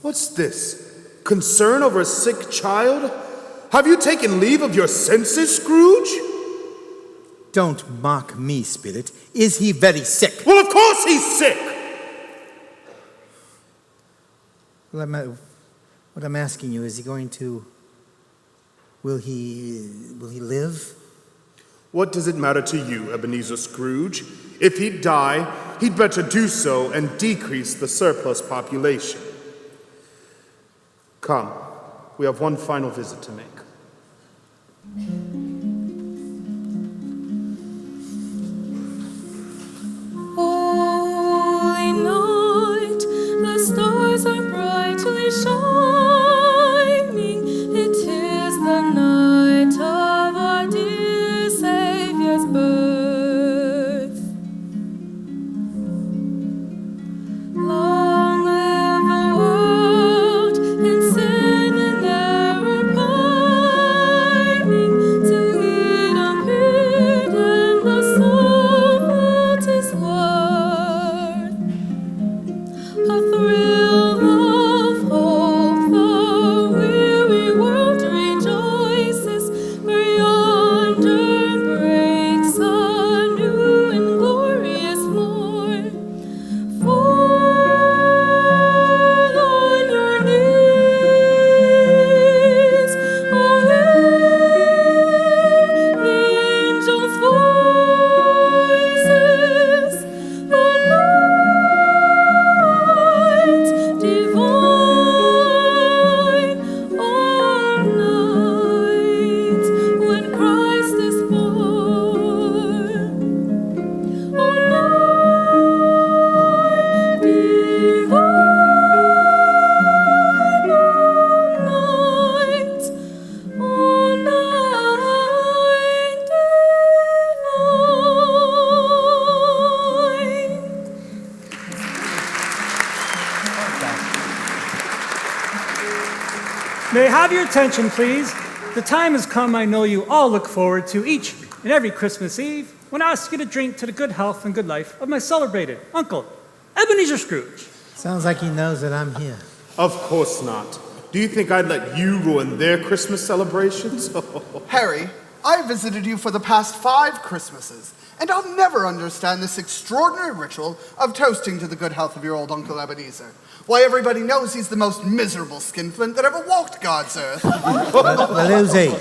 What's this? Concern over a sick child? Have you taken leave of your senses, Scrooge? Don't mock me, Spirit. Is he very sick? Well, of course he's sick! Well, what I'm asking you, is he going to... Will he live? What does it matter to you, Ebenezer Scrooge? If he'd die, he'd better do so and decrease the surplus population. Come, we have one final visit to make. holy night, the stars are brightly shining. It is the night of our dear Savior's birth. Long live the world in sin and error pining. May I have your attention, please? The time has come I know you all look forward to each and every Christmas Eve when I ask you to drink to the good health and good life of my celebrated Uncle, Ebenezer Scrooge. Sounds like he knows that I'm here. Of course not. Do you think I'd let you ruin their Christmas celebrations? Harry, I visited you for the past 5 Christmases, and I'll never understand this extraordinary ritual of toasting to the good health of your old Uncle Ebenezer. Why, everybody knows he's the most miserable skinflint that ever walked God's earth. Well, who's he?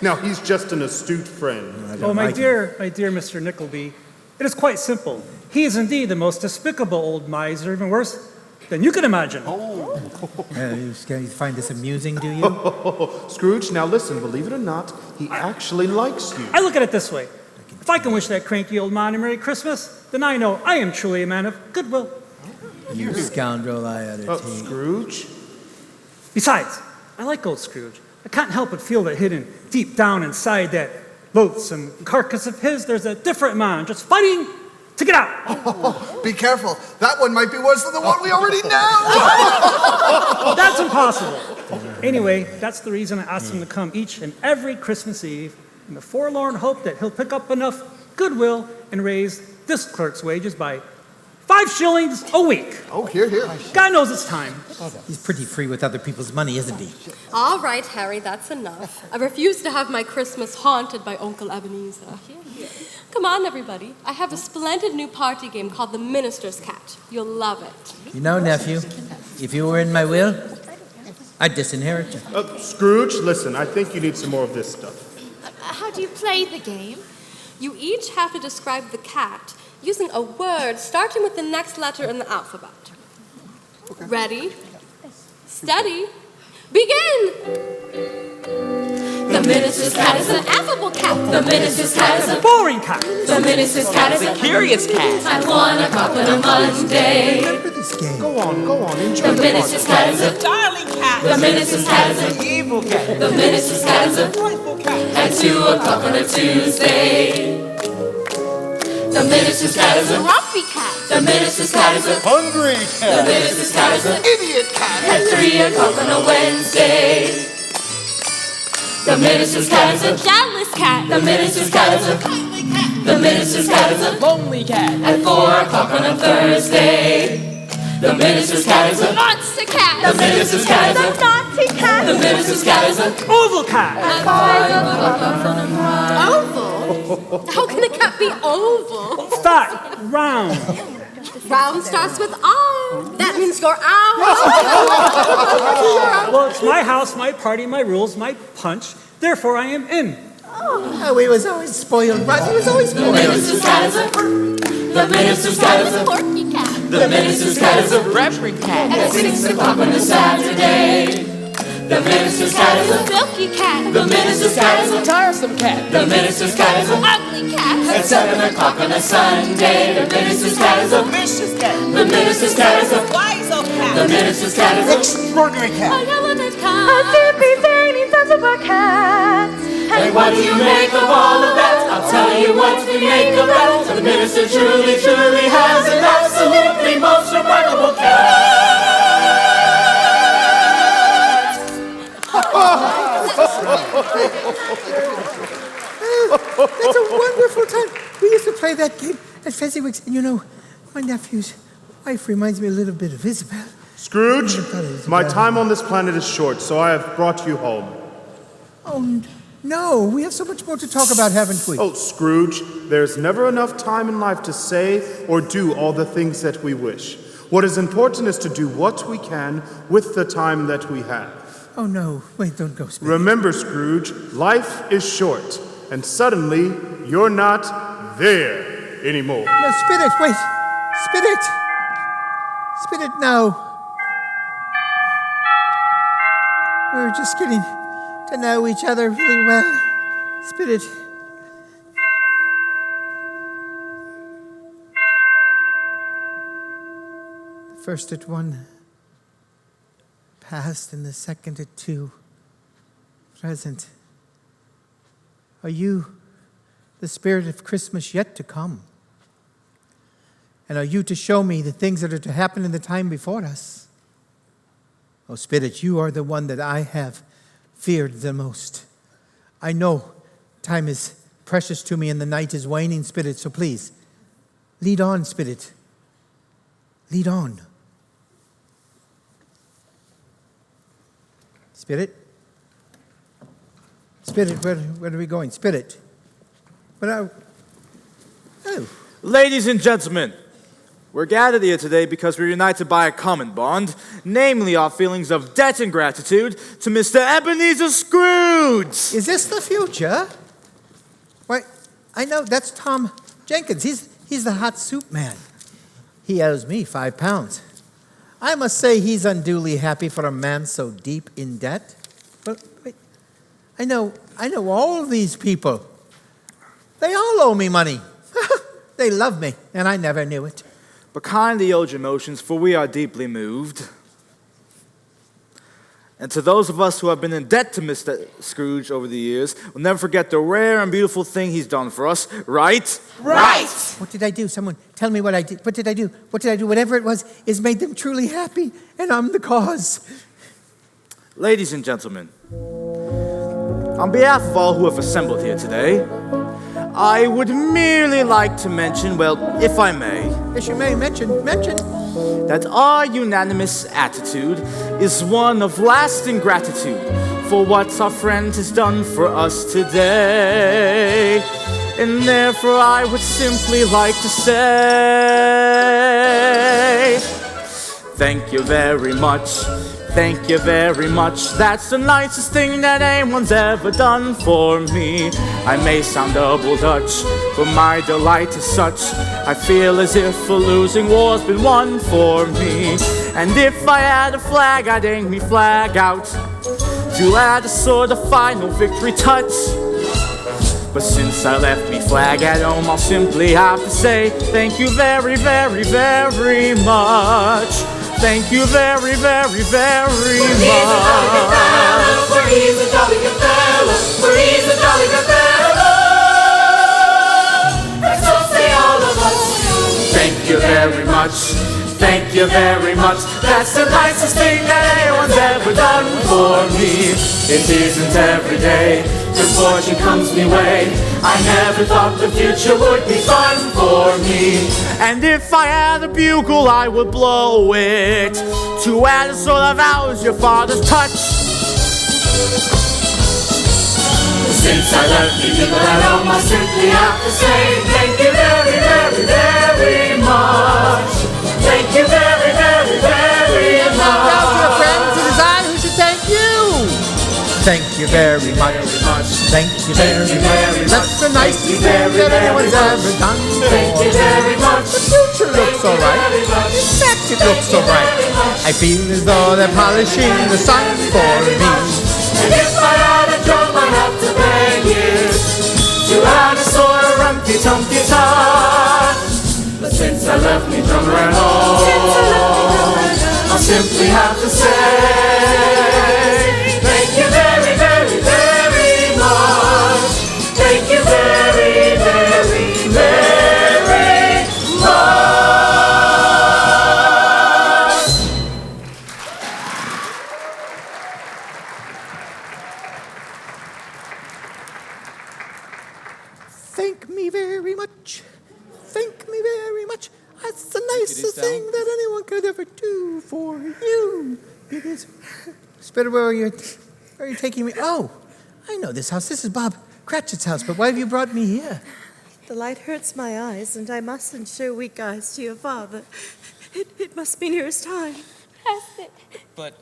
No, he's just an astute friend. Oh, my dear Mr. Nickleby, it is quite simple. He is indeed the most despicable old miser, even worse than you can imagine. You find this amusing, do you? Scrooge, now listen, believe it or not, he actually likes you. I look at it this way. If I can wish that cranky old man a Merry Christmas, then I know I am truly a man of goodwill. You scoundrel, I ought to take. Scrooge? Besides, I like old Scrooge. I can't help but feel that hidden deep down inside that loathsome carcass of his, there's a different man just fighting to get out. Be careful. That one might be worse than the one we already know. That's impossible. Anyway, that's the reason I asked him to come each and every Christmas Eve in the forlorn hope that he'll pick up enough goodwill and raise this clerk's wages by 5 shillings a week. Oh, here. God knows it's time. He's pretty free with other people's money, isn't he? All right, Harry, that's enough. I refuse to have my Christmas haunted by Uncle Ebenezer. Come on, everybody. I have a splendid new party game called the Minister's Cat. You'll love it. You know, nephew, if you were in my will, I'd disinherit you. Scrooge, listen, I think you need some more of this stuff. How do you play the game? You each have to describe the cat using a word starting with the next letter in the alphabet. Okay. Ready, steady, begin! The minister's cat is an affable cat. The minister's cat is a boring cat. The minister's cat is a curious cat. At 1 o'clock on a Monday. Remember this game. Go on, enjoy the minister's cat is a darling cat. The minister's cat is an evil cat. The minister's cat is a joyful cat. At 2 o'clock on a Tuesday. The minister's cat is a grumpy cat. The minister's cat is a hungry cat. The minister's cat is an idiot cat. At 3 o'clock on a Wednesday. The minister's cat is a jealous cat. The minister's cat is a cuddly cat. The minister's cat is a lonely cat. At 4 o'clock on a Thursday. The minister's cat is a monster cat. The minister's cat is a naughty cat. The minister's cat is a oval cat. At 5 o'clock on a Friday. Oval? How can a cat be oval? Fat, round. Round starts with R. That means you're out. Well, it's my house, my party, my rules, my punch. Therefore, I am in. Oh, he was always spoiled, but he was always spoiled. The minister's cat is a The minister's cat is a porky cat. The minister's cat is a reverend cat. At 6 o'clock on a Saturday. The minister's cat is a silky cat. The minister's cat is a tiresome cat. The minister's cat is a ugly cat. At 7 o'clock on a Sunday. The minister's cat is a vicious cat. The minister's cat is a wise old cat. The minister's cat is a extraordinary cat. A yellow-headed cat. A zippy zany sensible cat. And what do you make of all of that? I'll tell you what we make of that. The minister truly has an absolutely most remarkable cat. That's a wonderful time. We used to play that game at Fezziwig's, and you know, my nephew's wife reminds me a little bit of Isabel. Scrooge, my time on this planet is short, so I have brought you home. Oh, no, we have so much more to talk about, haven't we? Oh, Scrooge, there's never enough time in life to say or do all the things that we wish. What is important is to do what we can with the time that we have. Oh, no. Wait, don't go, Spirit. Remember, Scrooge, life is short, and suddenly you're not there anymore. No, Spirit, wait. Spirit. Spirit, no. We're just getting to know each other really well. Spirit. The first at 1, past, and the second at 2, present. Are you the spirit of Christmas yet to come? And are you to show me the things that are to happen in the time before us? Oh, Spirit, you are the one that I have feared the most. I know time is precious to me and the night is waning, Spirit, so please, lead on, Spirit. Lead on. Spirit? Spirit, where are we going? Spirit? Oh. Ladies and gentlemen, we're gathered here today because we're united by a common bond, namely our feelings of debt and gratitude to Mr. Ebenezer Scrooge. Is this the future? Why, I know, that's Tom Jenkins. He's the hot soup man. He owes me £5. I must say he's unduly happy for a man so deep in debt. But wait, I know all of these people. They all owe me money. They love me, and I never knew it. But kindly hold your emotions, for we are deeply moved. And to those of us who have been in debt to Mr. Scrooge over the years, we'll never forget the rare and beautiful thing he's done for us, right? Right! What did I do? Someone tell me what I did. What did I do? What did I do? Whatever it was, it's made them truly happy, and I'm the cause. Ladies and gentlemen, on behalf of all who have assembled here today, I would merely like to mention, well, if I may. Yes, you may. Mention. That our unanimous attitude is one of lasting gratitude for what our friend has done for us today. And therefore I would simply like to say, thank you very much. Thank you very much. That's the nicest thing that anyone's ever done for me. I may sound double Dutch, but my delight is such. I feel as if a losing war's been won for me. And if I had a flag, I'd hang me flag out to add a sort of final victory touch. But since I left me flag at home, I'll simply have to say thank you very, very, very much. Thank you very, very, very much. For he's a jolly good fellow, for he's a jolly good fellow. And so say all of us. Thank you very much. Thank you very much. That's the nicest thing that anyone's ever done for me. It isn't every day good fortune comes me way. I never thought the future would be fun for me. And if I had a bugle, I would blow it to add a sort of hours your father's touch. Since I left me people at home, I simply have to say thank you very, very, very much. Thank you very, very, very much. Now, dear friends, it is I who should thank you. Thank you very much. Thank you very much. That's the nicest thing that anyone's ever done for me. Thank you very much. The future looks alright. In fact, it looks alright. I feel as though they're polishing the sun for me. And if I had a drum, I'd have to bang it to add a sort of rumpty-tumpty touch. But since I left me drummer at home, I'll simply have to say thank you very, very, very much. Thank you very, very, very much. Thank me very much. Thank me very much. That's the nicest thing that anyone could ever do for you. It is. Spirit, where are you taking me? Oh, I know this house. This is Bob Cratchit's house, but why have you brought me here? The light hurts my eyes, and I mustn't show weak eyes to your father. It must be near his time. But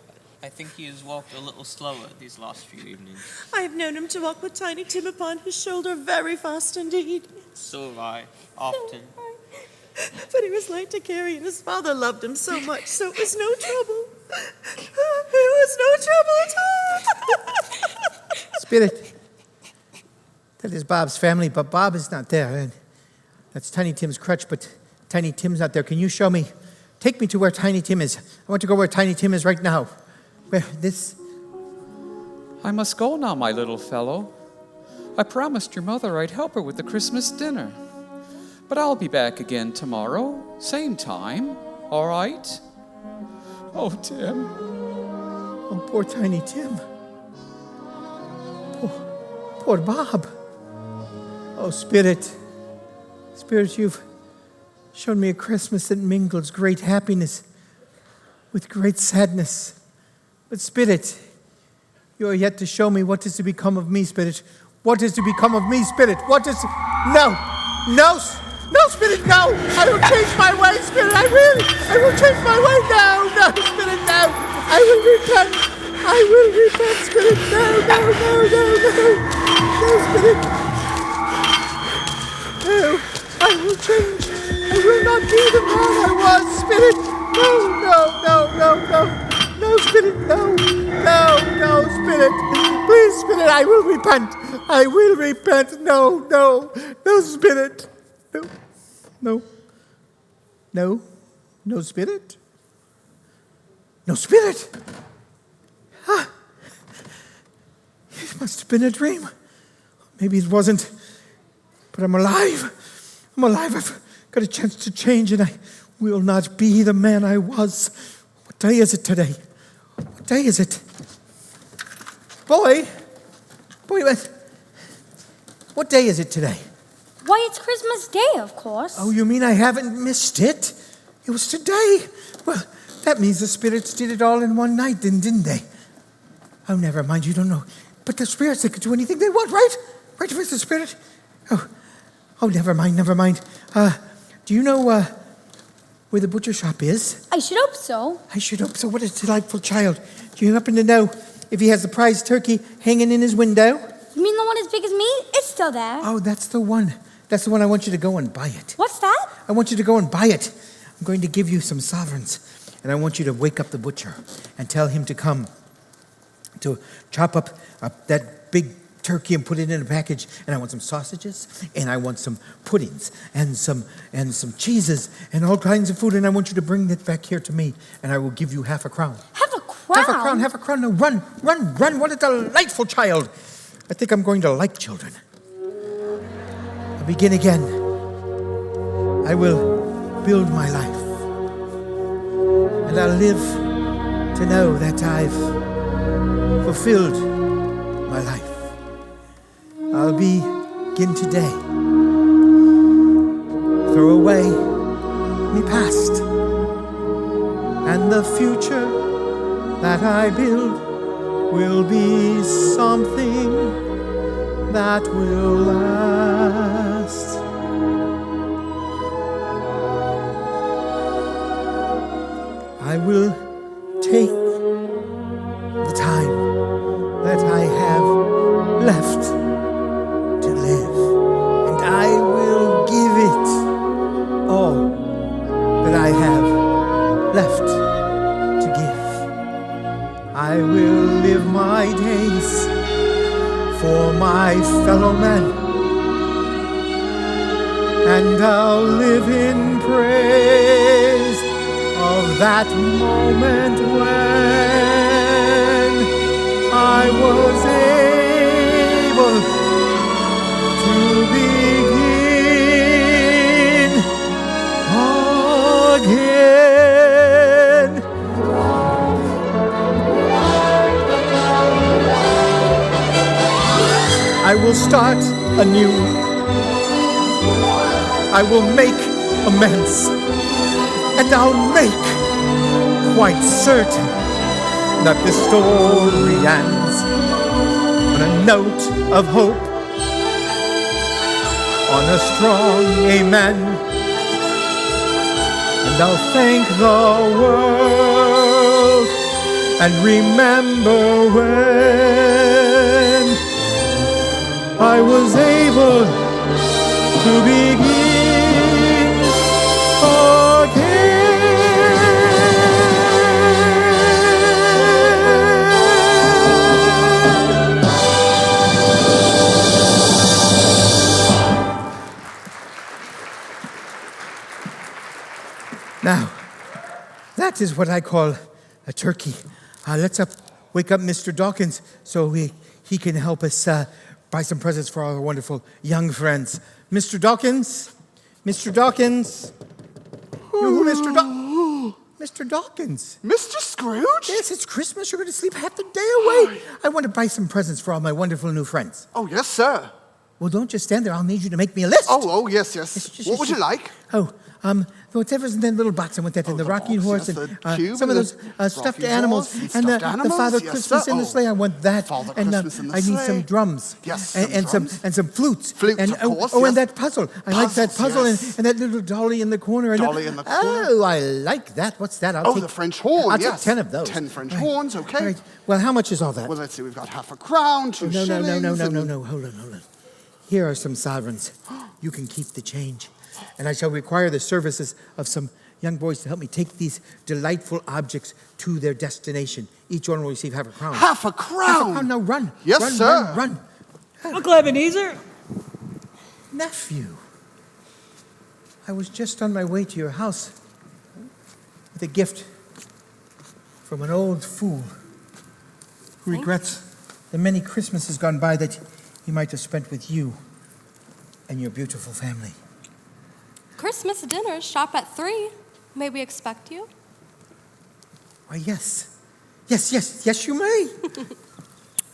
I think he has walked a little slower these last few evenings. I have known him to walk with Tiny Tim upon his shoulder very fast indeed. So have I, often. But he was light to carry, and his father loved him so much, so it was no trouble. It was no trouble at all. Spirit, that is Bob's family, but Bob is not there. And that's Tiny Tim's crutch, but Tiny Tim's not there. Can you show me? Take me to where Tiny Tim is. I want to go where Tiny Tim is right now. Where this? I must go now, my little fellow. I promised your mother I'd help her with the Christmas dinner. But I'll be back again tomorrow, same time, all right? Oh, Tim, Oh, poor Tiny Tim. Poor Bob. Oh, Spirit, you've shown me a Christmas that mingles great happiness with great sadness. But Spirit, you are yet to show me what is to become of me, Spirit. What is to become of me, Spirit? What is... No, Spirit, no! I will change my way, Spirit, I will change my way. No, Spirit, no! I will repent, Spirit, no, Spirit. No, I will change. I will not be the man I was, Spirit. No, Spirit, no, Spirit. Please, Spirit, I will repent. No, Spirit. No, Spirit. No, Spirit. It must have been a dream. Maybe it wasn't, but I'm alive. I've got a chance to change, and I will not be the man I was. What day is it today? What day is it? Boy, what day is it today? Why, it's Christmas Day, of course. Oh, you mean I haven't missed it? It was today. Well, that means the spirits did it all in one night, didn't they? Oh, never mind, you don't know. But the spirits, they could do anything they want, right? Right, Mr. Spirit? Oh, never mind. Do you know where the butcher shop is? I should hope so. What a delightful child. Do you happen to know if he has the prize turkey hanging in his window? You mean the one as big as me? It's still there. Oh, that's the one. That's the one. I want you to go and buy it. What's that? I want you to go and buy it. I'm going to give you some sovereigns, and I want you to wake up the butcher and tell him to come to chop up that big turkey and put it in a package. And I want some sausages, and I want some puddings, and some cheeses, and all kinds of food. And I want you to bring that back here to me, and I will give you half a crown. Half a crown? Half a crown. No, run. What a delightful child. I think I'm going to like children. I'll begin again. I will build my life. And I'll live to know that I've fulfilled my life. I'll begin today. Throw away me past. And the future that I build will be something that will last. I will take the time that I have left to live, and I will give it all that I have left to give. I will live my days for my fellow men, and I'll live in praise of that moment when I was able to begin again. I will start anew. I will make amends. And I'll make quite certain that this story ends on a note of hope, on a strong amen. And I'll thank the world and remember when I was able to begin again. Now, that is what I call a turkey. Let's wake up Mr. Dawkins so he can help us buy some presents for our wonderful young friends. Mr. Dawkins? Mr. Dawkins? You, Mr. Dawkins? Mr. Dawkins. Mr. Scrooge? Yes, it's Christmas. You're going to sleep half the day away. I want to buy some presents for all my wonderful new friends. Oh, yes, sir. Well, don't just stand there. I'll need you to make me a list. Oh, yes. What would you like? Whatever's in that little box. I want that in the rocking horse yes, and the cube some of and those stuffed animals and the stuffed animals? Father Yes, Christmas sir. in the sleigh. I want that. Father And Christmas in the I need sleigh. some drums. Yes, and some flutes. Flutes, and of course, and yes. that puzzle. I like that Puzzles, puzzle yes. and that little dolly in the corner. And Dolly in the corner. Oh, I like that. What's that? I'll take the French horn, I'll yes. take 10 of those. 10 French All right. horns, okay. All right. Well, how much is all that? Well, let's see. We've got half a crown, 2 No. shillings. Hold on. Here are some sovereigns. You can keep the change. And I shall require the services of some young boys to help me take these delightful objects to their destination. Each one will receive half a crown. Half a crown? Half a crown. Now run. Yes, run, sir. Run. Uncle Ebenezer. Nephew, I was just on my way to your house with a gift from an old fool who regrets the many Christmases gone by that he might have spent with you and your beautiful family. Christmas dinner, shop at 3. May we expect you? Why, yes. Yes, you may.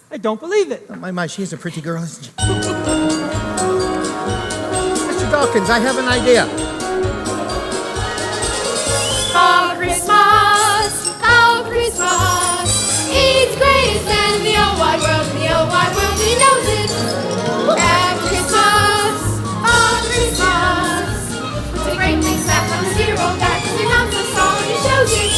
I don't believe it. Oh, my, she is a pretty girl, isn't she? Mr. Dawkins, I have an idea. For Christmas, it's greatest in the whole wide world, he knows it. Every Christmas, the great things that from the zero back to the house of song, he shows it.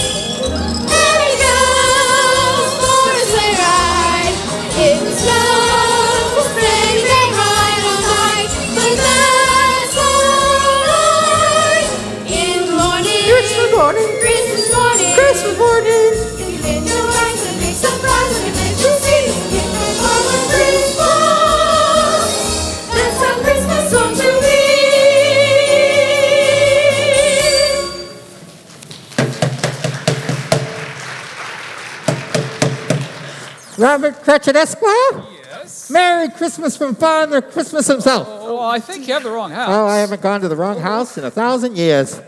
There he goes for a sleigh ride. In the snow, steady they ride all night. But that's alright. In the morning, Christmas morning. If you've been to rice and big surprise when you make you see it from Christmas. That's how Christmas ought to be. Robert Cratchit, Esquire? Yes? Merry Christmas from Father Christmas himself. Oh, I think you have the wrong house. Oh, I haven't gone to the wrong house in 1,000 years.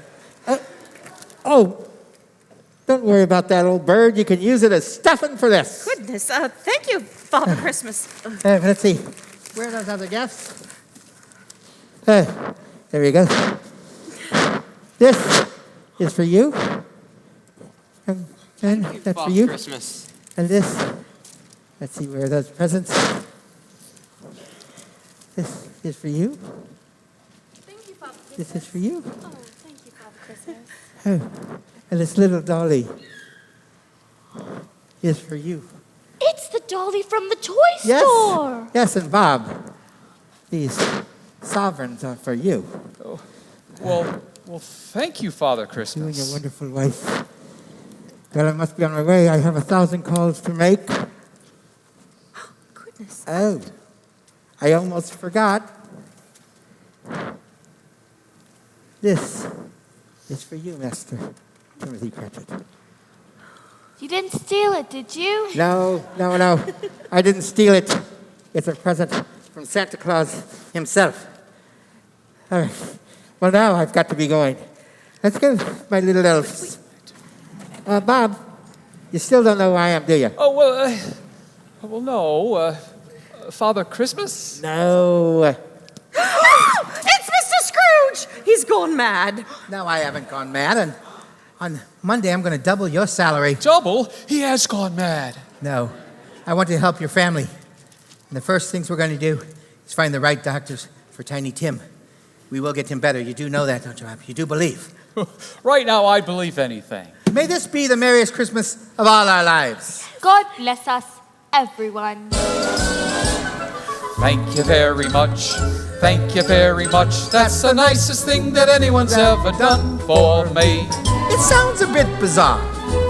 Don't worry about that old bird. You can use it as stuffing for this. Goodness, thank you, Father Christmas. Let's see. Where are those other gifts? There you go. This is for you. And that's for you. Christmas. And this, let's see, where are those presents? This is for you. Thank you, Father Christmas. This is for you. Oh, thank you, Father Christmas. Oh, and this little dolly is for you. It's the dolly from the toy store. Yes, and Bob, these sovereigns are for you. Oh, well, thank you, Father You and Christmas. your wonderful wife. Well, I must be on my way. I have 1,000 calls to make. Goodness. Oh, I almost forgot. This is for you, Master Timothy Cratchit. You didn't steal it, did you? No. I didn't steal it. It's a present from Santa Claus himself. All right. Well, now I've got to be going. Let's go, my little elves. Bob, you still don't know who I am, do you? Oh, well, no. Father Christmas? No. It's Mr. Scrooge! He's gone mad. No, I haven't gone mad. And on Monday, I'm going to double your salary. Double? He has gone mad. No. I want to help your family. And the first things we're going to do is find the right doctors for Tiny Tim. We will get him better. You do know that, don't you, Bob? You do believe. Right now, I'd believe anything. May this be the merriest Christmas of all our lives. God bless us, everyone. Thank you very much. Thank you very much. That's the nicest thing that anyone's ever done for me. It sounds a bit bizarre,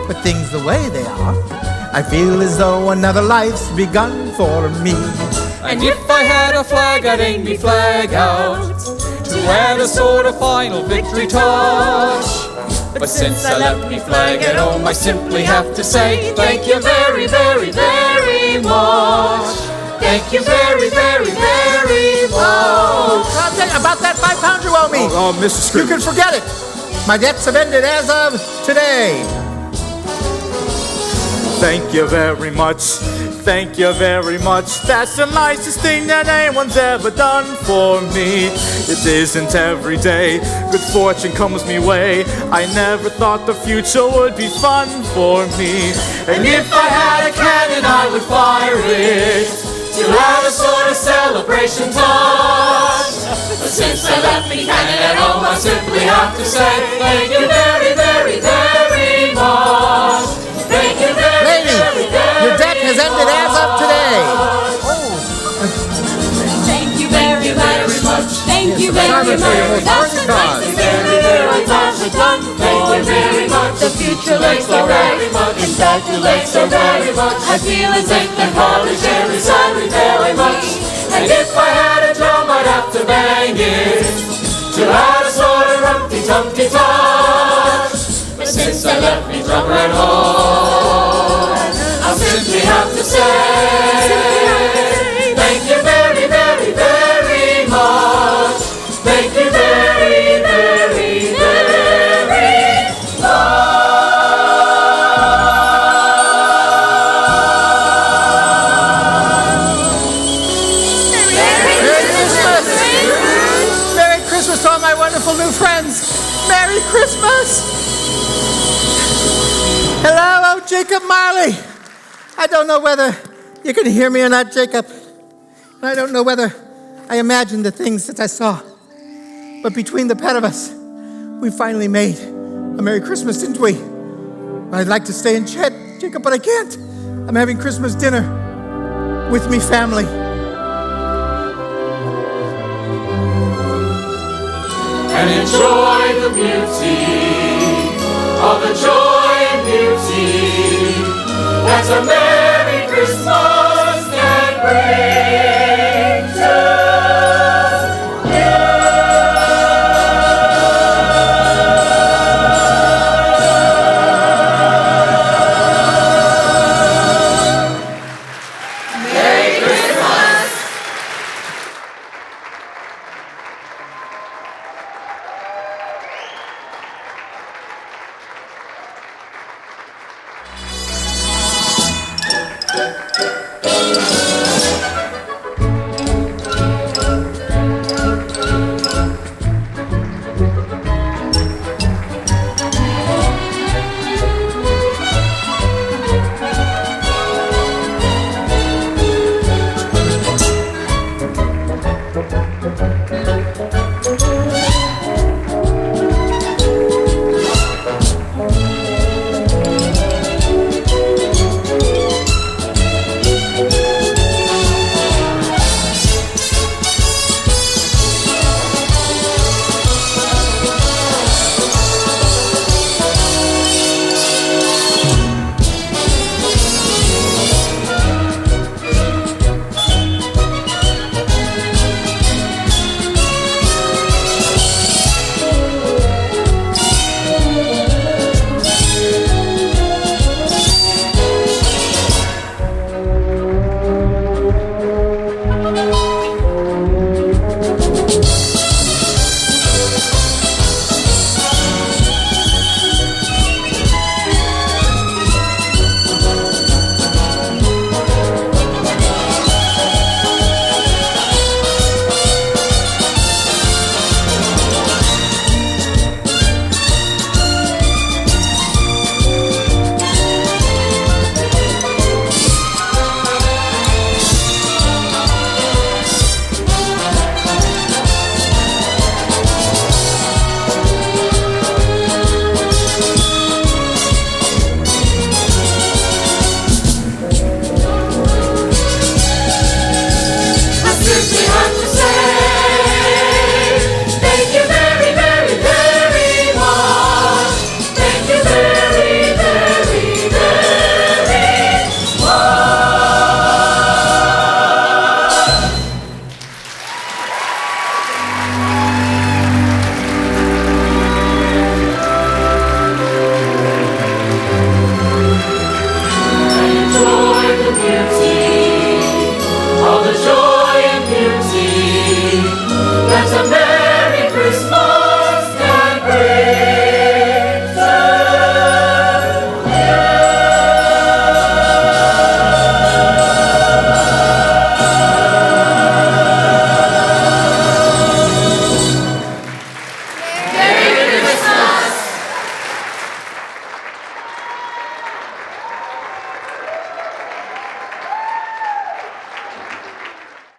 but things the way they are, I feel as though another life's begun for me. And if I had a flag, I'd aim me flag out to add a sort of final victory touch. But since I left me flag at home, I simply have to say thank you very, very, very much. Thank you very, very, very much. About that £5 you owe me. Oh, Mr. Scrooge. You can forget it. My debts have ended as of today. Thank you very much. Thank you very much. That's the nicest thing that anyone's ever done for me. It isn't every day good fortune comes me way. I never thought the future would be fun for me. And if I had a cannon, I would fire it to add a sort of celebration touch. But since I left me cannon at home, I simply have to say thank you very, very, very much. Thank you very, Lady, very, very your debt has ended as of today. Thank you very, very much. Thank you very much. That's the nicest thing that I've ever done. Thank you very much. The future looks so very much. In fact, it looks so very much. I feel as if the college air is very, very much. And if I had a drum, I'd have to bang it to add a sort of rumpty-tumpty touch. But since I left me drummer at home, I'll simply have to say thank you very, very, very much. Thank you very, very, very much. Merry Christmas to all my wonderful new friends. Merry Christmas. Hello, oh Jacob Marley. I don't know whether you can hear me or not, Jacob. And I don't know whether I imagined the things that I saw. But between the pair of us, we finally made a Merry Christmas, didn't we? I'd like to stay and chat, Jacob, but I can't. I'm having Christmas dinner with me family. And enjoy the beauty of the joy and beauty that's a Merry Christmas can bring to you. Merry Christmas! Enjoy the beauty of the joy.